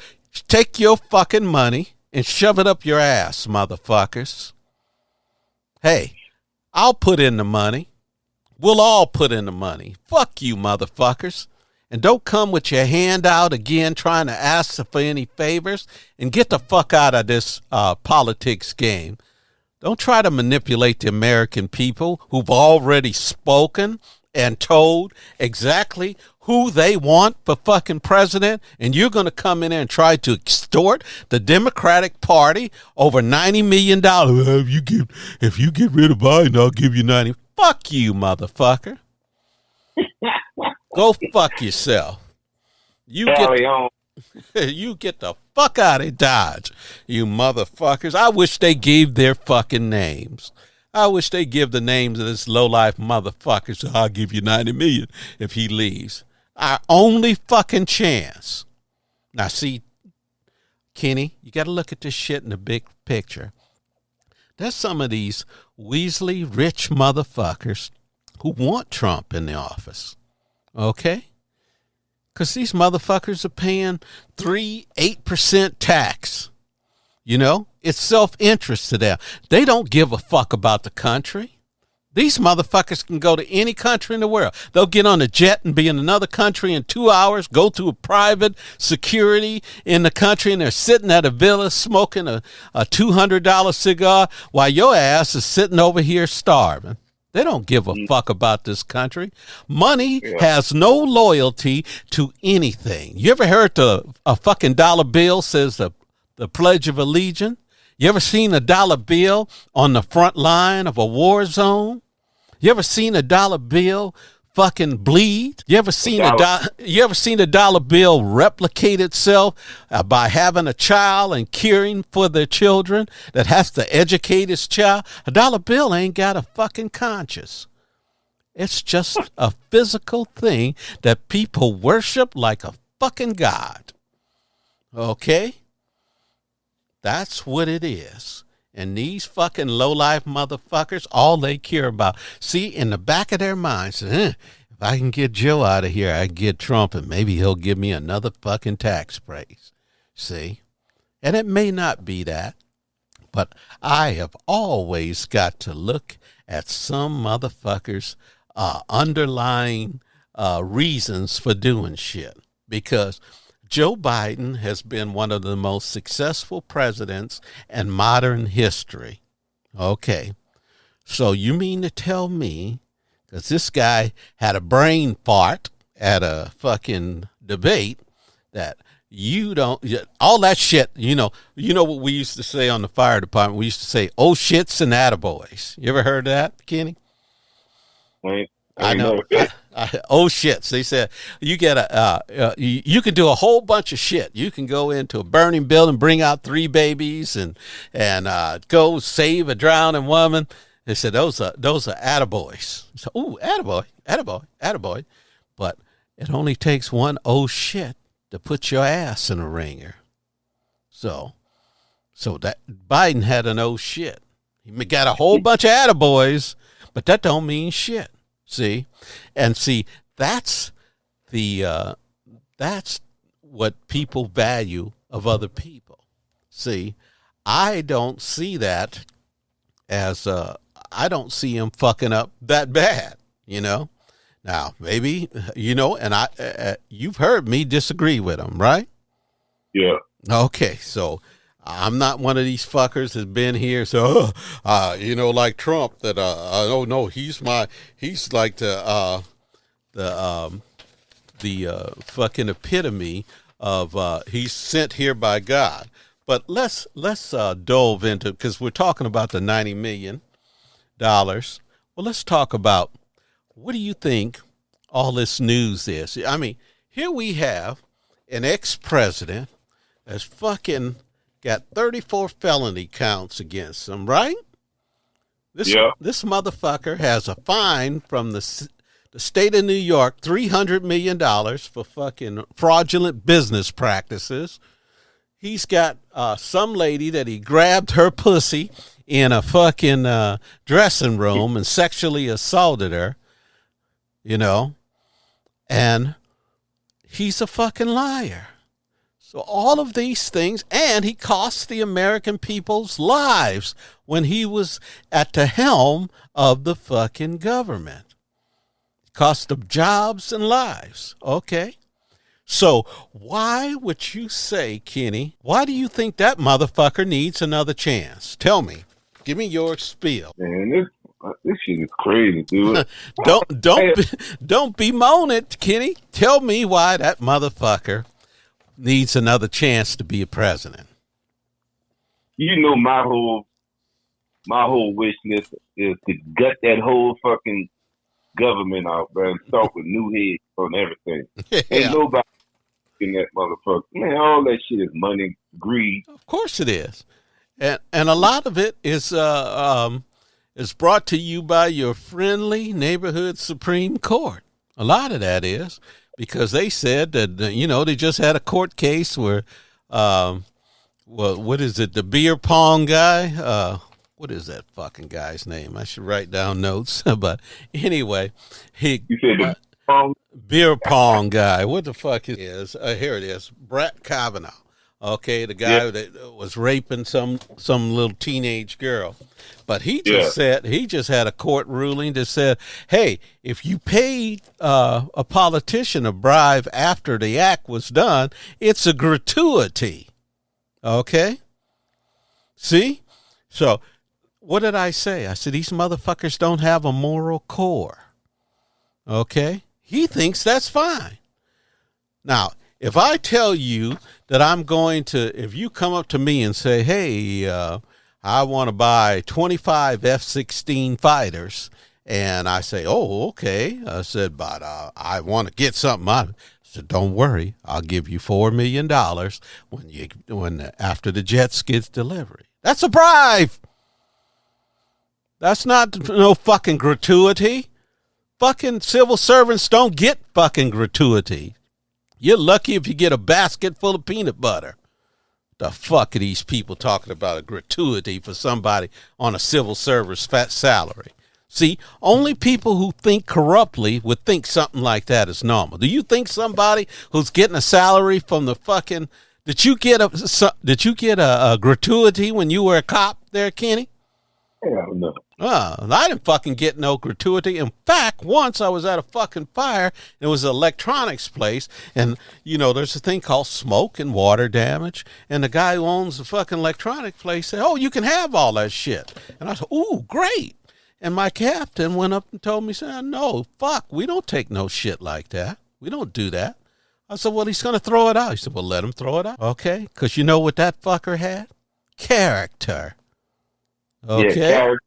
A: Take your fucking money and shove it up your ass, motherfuckers. Hey, I'll put in the money. We'll all put in the money. Fuck you, motherfuckers. And don't come with your hand out again trying to ask for any favors, and get the fuck out of this politics game. Don't try to manipulate the American people who've already spoken and told exactly who they want for fucking president, and you're going to come in there and try to extort the Democratic Party over $90 million. If you get rid of Biden, I'll give you 90. Fuck you, motherfucker. Go fuck yourself. You get the fuck out of Dodge, you motherfuckers. I wish they gave their fucking names. I wish they give the names of this lowlife motherfucker, so I'll give you 90 million if he leaves. Our only fucking chance. Now, see, Kenny, you got to look at this shit in the big picture. There's some of these Weasley rich motherfuckers who want Trump in the office. Okay? Because these motherfuckers are paying 8% tax. You know, it's self-interest to them. They don't give a fuck about the country. These motherfuckers can go to any country in the world. They'll get on a jet and be in another country in 2 hours, go to a private security in the country, and they're sitting at a villa smoking a $200 cigar while your ass is sitting over here starving. They don't give a fuck about this country. Money has no loyalty to anything. You ever heard a fucking dollar bill says the Pledge of Allegiance? You ever seen a dollar bill on the front line of a war zone? You ever seen a dollar bill fucking bleed? You ever seen a dollar bill replicate itself by having a child and caring for their children that has to educate his child? A dollar bill ain't got a fucking conscience. It's just a physical thing that people worship like a fucking god. Okay? That's what it is. And these fucking low-life motherfuckers, all they care about, see, in the back of their minds, if I can get Joe out of here, I can get Trump, and maybe he'll give me another fucking tax raise. See? And it may not be that, but I have always got to look at some motherfuckers' underlying reasons for doing shit. Because Joe Biden has been one of the most successful presidents in modern history. Okay. So you mean to tell me, because this guy had a brain fart at a fucking debate, that you don't, all that shit, you know what we used to say on the fire department? We used to say, oh shits and attaboys. You ever heard that, Kenny?
B: Wait.
A: I know. Oh shit! So they said you get you can do a whole bunch of shit. You can go into a burning building, bring out 3 babies, and go save a drowning woman. They said those are attaboys. So ooh, attaboy. But it only takes one oh shit to put your ass in a ringer. So that Biden had an oh shit. He got a whole bunch of attaboys, but that don't mean shit. See, that's what people value of other people. See, I don't see that as I don't see him fucking up that bad, you know. Now maybe and you've heard me disagree with him, right?
B: Yeah.
A: Okay, so I'm not one of these fuckers that's been here. So, like Trump, that, oh no, he's like the fucking epitome of, he's sent here by God. But let's delve into, because we're talking about the $90 million. Well, let's talk about, what do you think all this news is? I mean, here we have an ex-president that's fucking got 34 felony counts against him, right? This motherfucker has a fine from the state of New York, $300 million for fucking fraudulent business practices. He's got some lady that he grabbed her pussy in a fucking dressing room and sexually assaulted her, and he's a fucking liar. So all of these things, and he cost the American people's lives when he was at the helm of the fucking government. Cost them jobs and lives. Okay. So why would you say, Kenny, why do you think that motherfucker needs another chance? Tell me. Give me your spiel.
B: Man, this shit is crazy, dude.
A: Don't bemoan it, Kenny. Tell me why that motherfucker needs another chance to be a president.
B: You know, my whole wish list is to gut that whole fucking government out, man, and start with new heads on everything. Yeah. Ain't nobody in that motherfucker. Man, all that shit is money, greed.
A: Of course it is. And a lot of it is brought to you by your friendly neighborhood Supreme Court. A lot of that is because they said that, they just had a court case where, what is it? The beer pong guy, what is that fucking guy's name? I should write down notes. But anyway,
B: you said the pong?
A: Beer pong guy. What the fuck is? Here it is. Brett Kavanaugh. Okay, the guy that was raping some little teenage girl. But he just said, he just had a court ruling that said, hey, if you paid a politician a bribe after the act was done, it's a gratuity. Okay? See? So what did I say? I said, these motherfuckers don't have a moral core. Okay? He thinks that's fine. Now, if I tell you that I'm going to, if you come up to me and say, hey, I want to buy 25 F-16 fighters, and I say, oh, okay. I said, but I want to get something out of it. I said, don't worry. I'll give you $4 million after the jets gets delivery. That's a bribe. That's not no fucking gratuity. Fucking civil servants don't get fucking gratuity. You're lucky if you get a basket full of peanut butter. The fuck are these people talking about a gratuity for somebody on a civil service fat salary? See, only people who think corruptly would think something like that is normal. Do you think somebody who's getting a salary from the fucking, did you get a gratuity when you were a cop there, Kenny?
B: Hell no.
A: I didn't fucking get no gratuity. In fact, once I was at a fucking fire. It was an electronics place. And, you know, there's a thing called smoke and water damage. And the guy who owns the fucking electronic place said, oh, you can have all that shit. And I said, ooh, great. And my captain went up and told me, said, no, fuck, we don't take no shit like that. We don't do that. I said, well, he's going to throw it out. He said, well, let him throw it out. Okay. Because you know what that fucker had? Character. Okay.
B: Yeah, character.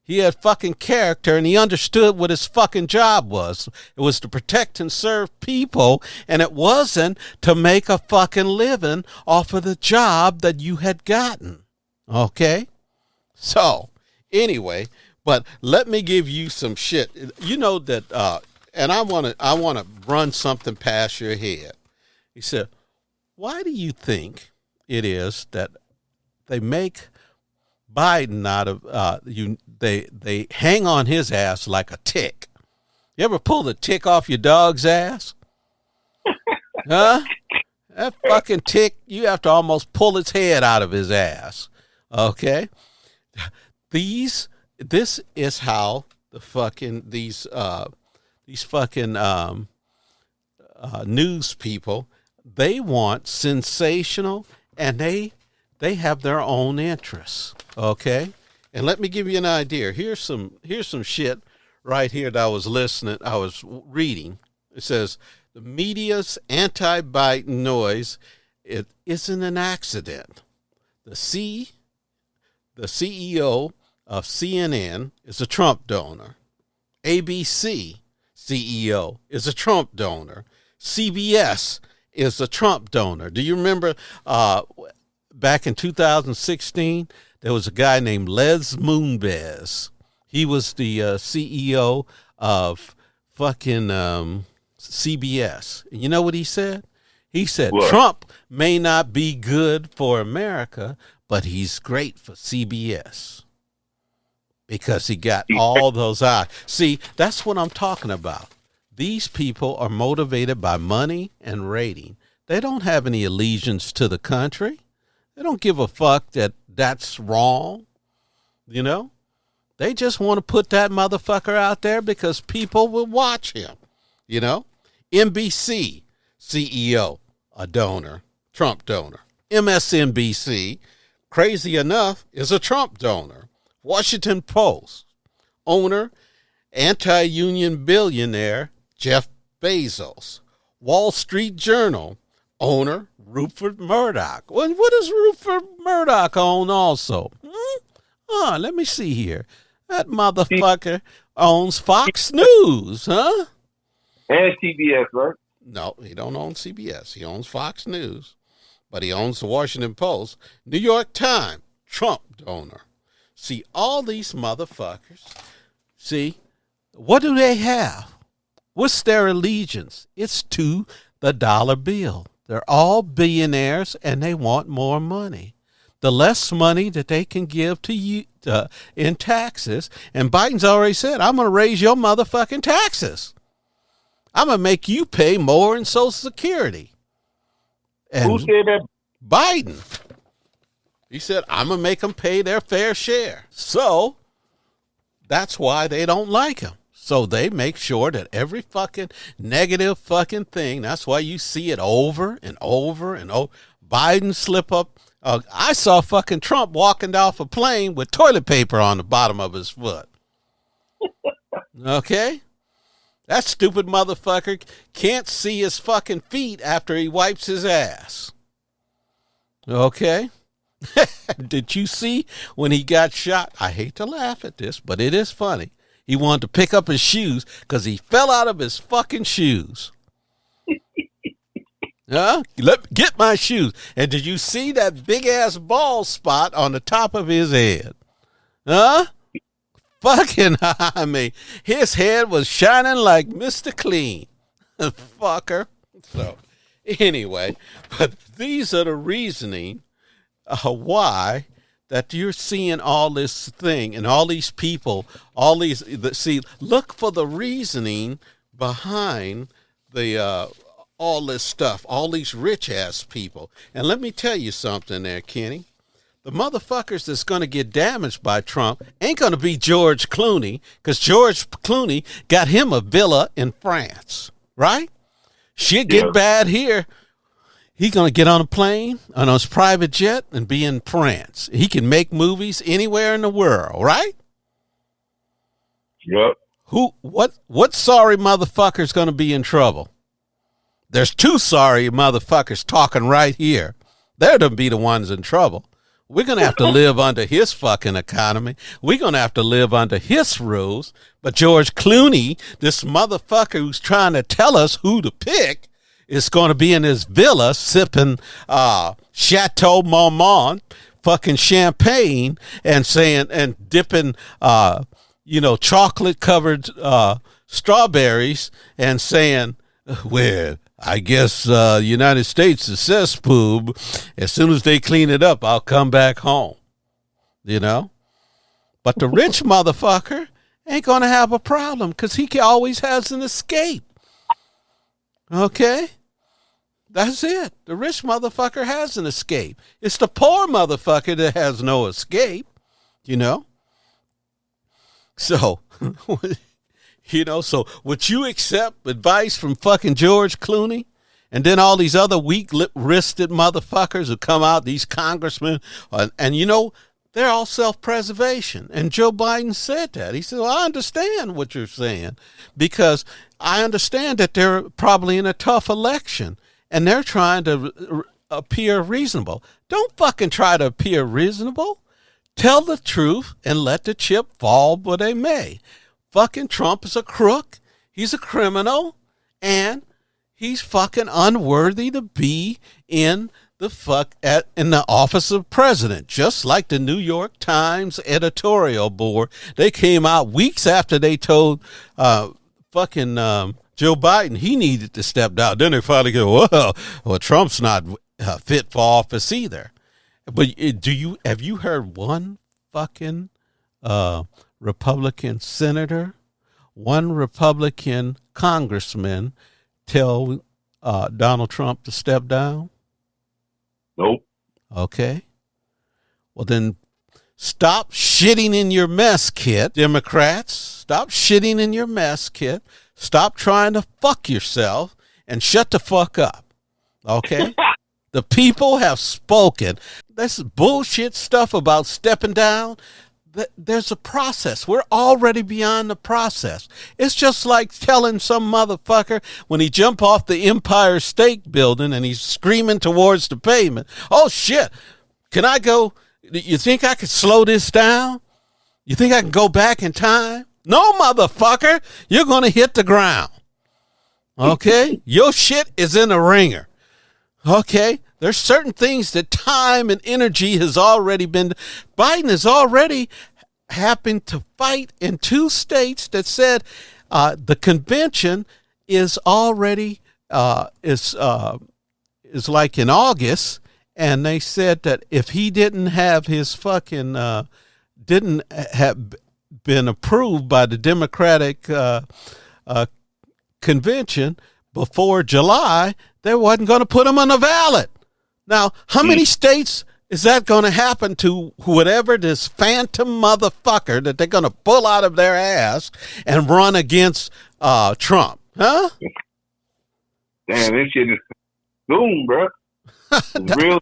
A: He had fucking character, and he understood what his fucking job was. It was to protect and serve people, and it wasn't to make a fucking living off of the job that you had gotten. Okay? So, anyway, but let me give you some shit. You know that, and I want to run something past your head. He said, why do you think it is that they make Biden out of they hang on his ass like a tick? You ever pull the tick off your dog's ass? Huh? That fucking tick, you have to almost pull its head out of his ass. Okay? This is how the fucking these fucking news people, they want sensational, and they have their own interests. Okay? And let me give you an idea. Here's some shit right here that I was reading. It says, the media's anti-Biden noise, it isn't an accident. The CEO of CNN is a Trump donor. ABC CEO is a Trump donor. CBS is a Trump donor. Do you remember back in 2016, there was a guy named Les Moonves. He was the CEO of fucking CBS. And you know what he said? He said, what? Trump may not be good for America, but he's great for CBS because he got all those eyes. See, that's what I'm talking about. These people are motivated by money and rating. They don't have any allegiance to the country. They don't give a fuck that that's wrong. You know, they just want to put that motherfucker out there because people will watch him. You know, NBC CEO, a donor, Trump donor. MSNBC, crazy enough, is a Trump donor. Washington Post, owner, anti-union billionaire Jeff Bezos. Wall Street Journal, owner Rupert Murdoch. Well, what does Rupert Murdoch own also? Let me see here. That motherfucker owns Fox News, huh?
B: And CBS, right?
A: No, he don't own CBS. He owns Fox News, but he owns the Washington Post. New York Times, Trump donor. See, all these motherfuckers, see, what do they have? What's their allegiance? It's to the dollar bill. They're all billionaires, and they want more money. The less money that they can give to you in taxes, and Biden's already said, I'm going to raise your motherfucking taxes. I'm going to make you pay more in Social Security. And
B: who said that?
A: Biden. He said, I'm going to make them pay their fair share. So that's why they don't like him. So they make sure that every fucking negative fucking thing, that's why you see it over and over and over. Biden slip up. I saw fucking Trump walking off a plane with toilet paper on the bottom of his foot. Okay? That stupid motherfucker can't see his fucking feet after he wipes his ass. Okay? Did you see when he got shot? I hate to laugh at this, but it is funny. He wanted to pick up his shoes because he fell out of his fucking shoes. Let me get my shoes. And did you see that big ass bald spot on the top of his head? Fucking, I mean, his head was shining like Mr. Clean. Fucker. So, anyway, but these are the reasoning why that you're seeing all this thing and all these people, all these, see, look for the reasoning behind the all this stuff, all these rich ass people. And let me tell you something there, Kenny. The motherfuckers that's going to get damaged by Trump ain't going to be George Clooney, because George Clooney got him a villa in France, right? Shit get bad here. He's going to get on a plane, on his private jet, and be in France. He can make movies anywhere in the world, right?
B: Yep.
A: What sorry motherfucker's going to be in trouble? There's two sorry motherfuckers talking right here. They're going to be the ones in trouble. We're going to have to live under his fucking economy. We're going to have to live under his rules. But George Clooney, this motherfucker who's trying to tell us who to pick, is going to be in his villa sipping Chateau Marmont, fucking champagne, and saying, and dipping, chocolate covered strawberries, and saying, well, I guess United States is cesspool. As soon as they clean it up, I'll come back home. You know? But the rich motherfucker ain't going to have a problem because he always has an escape. Okay? That's it. The rich motherfucker has an escape. It's the poor motherfucker that has no escape. You know? So... so would you accept advice from fucking George Clooney? And then all these other weak-wristed motherfuckers who come out, these congressmen, and they're all self-preservation. And Joe Biden said that. He said, well, I understand what you're saying because I understand that they're probably in a tough election and they're trying to appear reasonable. Don't fucking try to appear reasonable. Tell the truth and let the chip fall where they may. Fucking Trump is a crook. He's a criminal. And he's fucking unworthy to be in the office of president. Just like the New York Times editorial board. They came out weeks after they told Joe Biden he needed to step down. Then they finally go, well, Trump's not fit for office either. But have you heard one fucking Republican senator, one Republican congressman tell Donald Trump to step down?
B: Nope.
A: Okay. Well, then stop shitting in your mess kit, Democrats. Stop shitting in your mess kit. Stop trying to fuck yourself and shut the fuck up. Okay? The people have spoken. This bullshit stuff about stepping down. There's a process. We're already beyond the process. It's just like telling some motherfucker when he jump off the Empire State Building and he's screaming towards the pavement, oh shit, can I go? You think I could slow this down? You think I can go back in time? No, motherfucker, you're going to hit the ground. Okay? Your shit is in the ringer. Okay? There's certain things that time and energy has already been. Biden has already happened to fight in 2 states that said the convention is already is like in August, and they said that if he didn't have his fucking didn't have been approved by the Democratic convention before July, they wasn't going to put him on the ballot. Now, how many states is that going to happen to whatever this phantom motherfucker that they're going to pull out of their ass and run against Trump? Huh?
B: Damn, this shit is boom, bro. Real.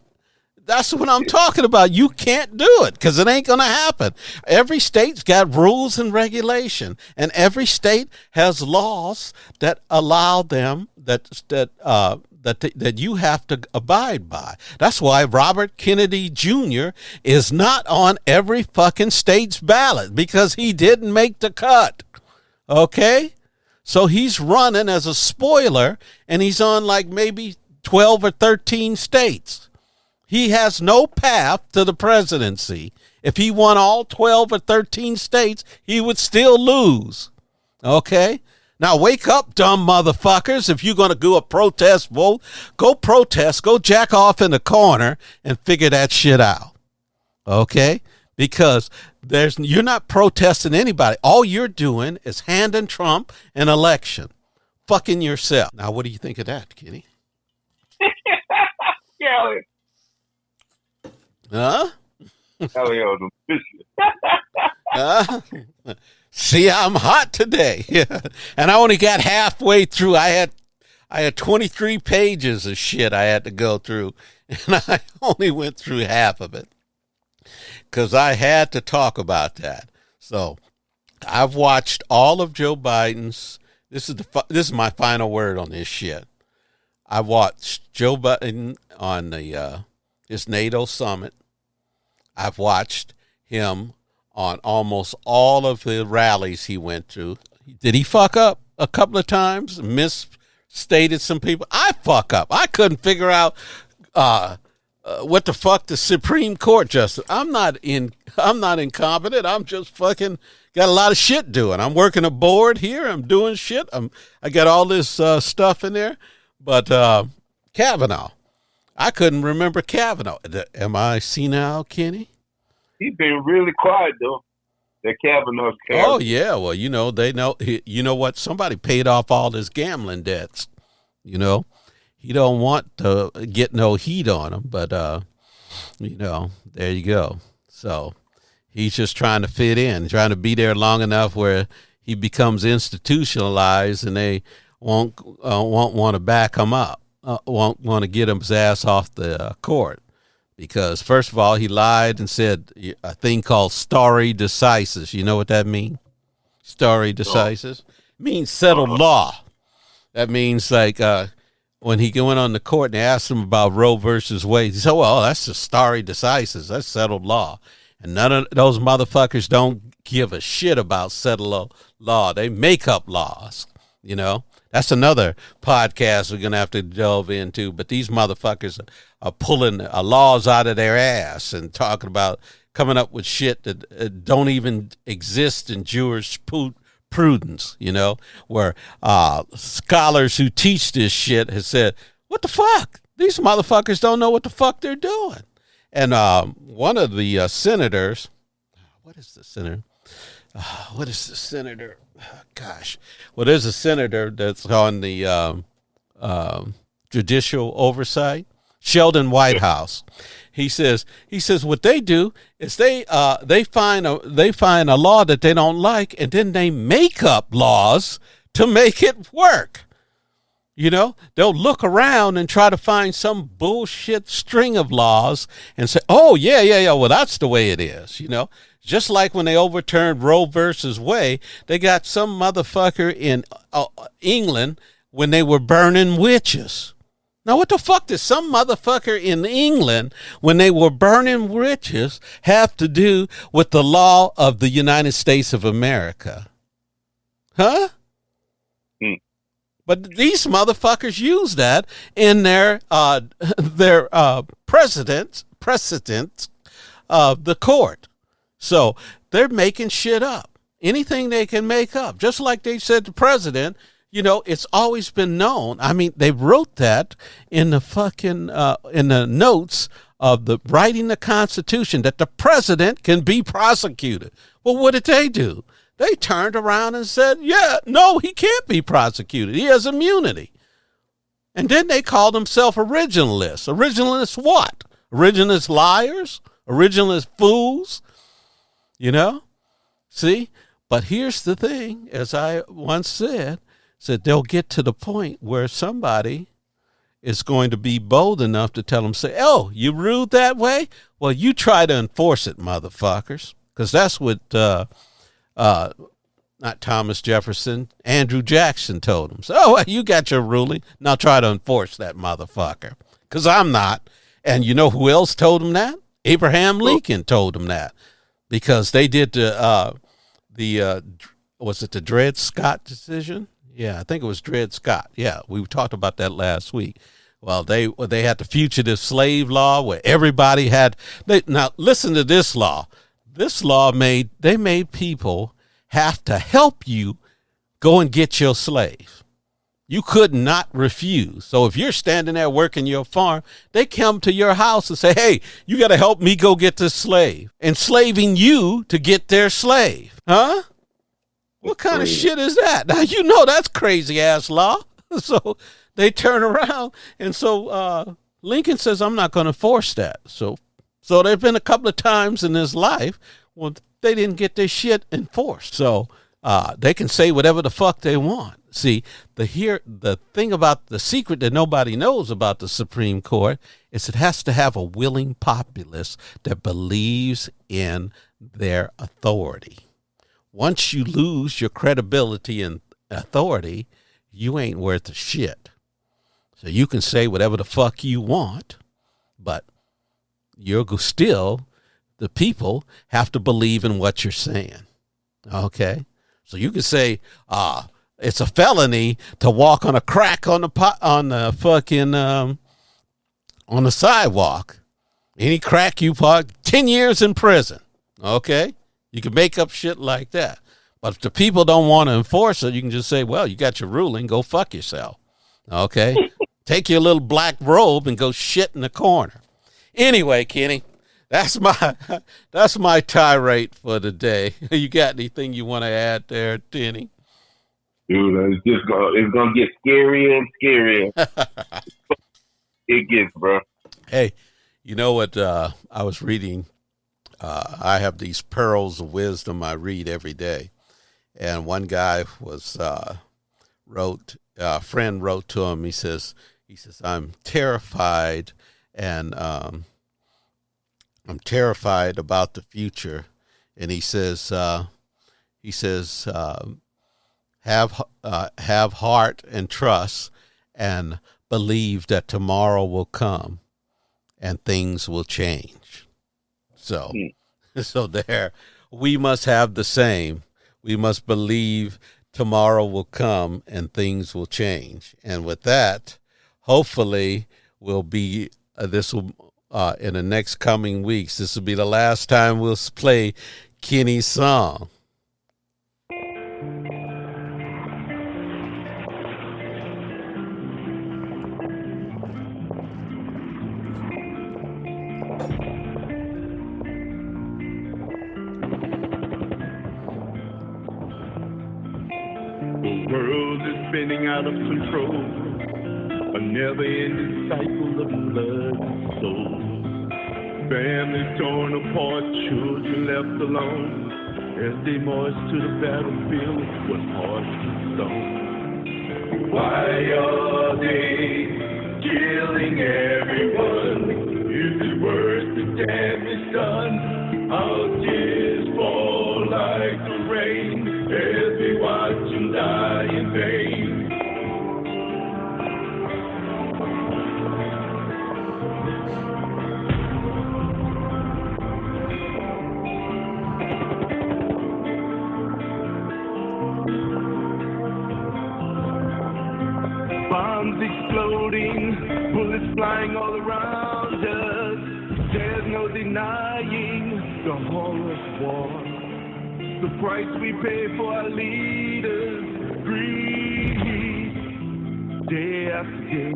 A: That's what I'm talking about. You can't do it because it ain't going to happen. Every state's got rules and regulation, and every state has laws that allow them that you have to abide by. That's why Robert Kennedy Jr. is not on every fucking state's ballot because he didn't make the cut. Okay? So he's running as a spoiler, and he's on like maybe 12 or 13 states. He has no path to the presidency. If he won all 12 or 13 states, he would still lose. Okay? Now wake up, dumb motherfuckers. If you're going to do a protest vote, go protest, go jack off in the corner and figure that shit out. Okay? Because you're not protesting anybody. All you're doing is handing Trump an election. Fucking yourself. Now what do you think of that, Kenny?
B: Yeah.
A: Huh?
B: Hell,
A: See, I'm hot today. And I only got halfway through. I had 23 pages of shit I had to go through, and I only went through half of it because I had to talk about that. So I've watched all of Joe Biden's. This is my final word on this shit. I watched Joe Biden on his NATO summit. I've watched him on almost all of the rallies he went to. Did he fuck up a couple of times? Misstated some people? I fuck up. I couldn't figure out what the fuck the Supreme Court justice. I'm not incompetent. I'm just fucking got a lot of shit doing. I'm working a board here. I'm doing shit. I got all this stuff in there. But Kavanaugh, I couldn't remember Kavanaugh. Am I senile, Kenny?
B: He's been really quiet, though. That Kavanaugh's character.
A: Oh, yeah. Well, they know. You know what? Somebody paid off all his gambling debts. He don't want to get no heat on him. But, there you go. So he's just trying to fit in, trying to be there long enough where he becomes institutionalized and they won't want to back him up, won't want to get his ass off the court. Because, first of all, he lied and said a thing called stare decisis. You know what that means? Stare decisis? It means settled law. That means like when he went on the court and they asked him about Roe versus Wade, he said, well, that's just stare decisis. That's settled law. And none of those motherfuckers don't give a shit about settled law. They make up laws, That's another podcast we're going to have to delve into. But these motherfuckers are pulling laws out of their ass and talking about coming up with shit that don't even exist in jurisprudence, where scholars who teach this shit have said, what the fuck? These motherfuckers don't know what the fuck they're doing. And one of the senators, what is the senator? Gosh. Well, there's a senator that's on the judicial oversight, Sheldon Whitehouse. He says what they do is they find a law that they don't like, and then they make up laws to make it work. They'll look around and try to find some bullshit string of laws and say, oh, yeah, well, that's the way it is, Just like when they overturned Roe versus Wade, they got some motherfucker in England when they were burning witches. Now, what the fuck does some motherfucker in England when they were burning witches have to do with the law of the United States of America? Huh? But these motherfuckers use that in their precedent of the court. So they're making shit up. Anything they can make up. Just like they said to president, it's always been known. I mean, they wrote that in the fucking, in the notes of the writing the Constitution that the president can be prosecuted. Well, what did they do? They turned around and said, yeah, no, he can't be prosecuted. He has immunity. And then they call themselves originalists. Originalists what? Originalist liars? Originalist fools? You know? See? But here's the thing, as I once said they'll get to the point where somebody is going to be bold enough to tell them, say, oh, you rude that way? Well, you try to enforce it, motherfuckers. Because that's what, not Thomas Jefferson, Andrew Jackson told him. So, oh, you got your ruling. Now try to enforce that motherfucker. Because I'm not. And you know who else told him that? Abraham Lincoln told him that. Because they did was it the Dred Scott decision? Yeah, I think it was Dred Scott. Yeah, we talked about that last week. Well, they had the fugitive slave law where everybody had. Now listen to this law. This law made people have to help you go and get your slave. You could not refuse. So if you're standing there working your farm, they come to your house and say, hey, you got to help me go get this slave. Enslaving you to get their slave. Huh? What kind of shit is that? Now, you know that's crazy-ass law. So they turn around, and so Lincoln says, I'm not going to force that. So there have been a couple of times in his life when they didn't get their shit enforced. So they can say whatever the fuck they want. See, the thing about the secret that nobody knows about the Supreme Court is it has to have a willing populace that believes in their authority. Once you lose your credibility and authority, you ain't worth a shit. So you can say whatever the fuck you want, but you're still, the people have to believe in what you're saying. Okay? So you can say, it's a felony to walk on a crack on the sidewalk. Any crack you park, 10 years in prison. Okay? You can make up shit like that. But if the people don't want to enforce it, you can just say, well, you got your ruling, go fuck yourself. Okay? Take your little black robe and go shit in the corner. Anyway, Kenny, that's my tirade for today. You got anything you want to add there, Kenny?
B: Dude, it's gonna get scarier and scarier. It gets, bro.
A: Hey, you know what? I was reading. I have these pearls of wisdom I read every day, and one guy a friend wrote to him. He says, I'm terrified, and I'm terrified about the future. And he says, have heart and trust, and believe that tomorrow will come, and things will change. So there, we must have the same. We must believe tomorrow will come and things will change. And with that, hopefully, will be this will in the next coming weeks. This will be the last time we'll play Kenny's song.
C: The world is spinning out of control, a never-ending cycle of blood and soul. Families torn apart, children left alone, as they march to the battlefield with hearts of stone. Why are they killing everyone? Is it worth the damage done? Our tears fall like the rain as we watch them die in vain. Bombs exploding, bullets flying all around us. There's no denying the horror of war. The price we pay for our leaders, greed, day after day.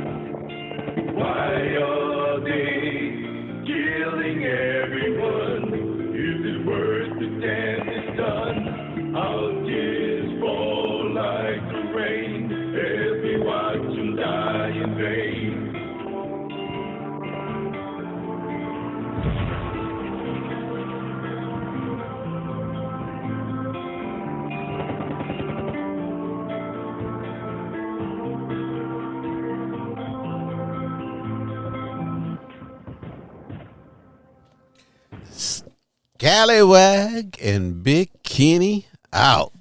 C: Why are they killing everyone? Is it worth the damage done? Our tears fall like the rain as we watch them die in vain.
A: Scalwag and Big Kenny out.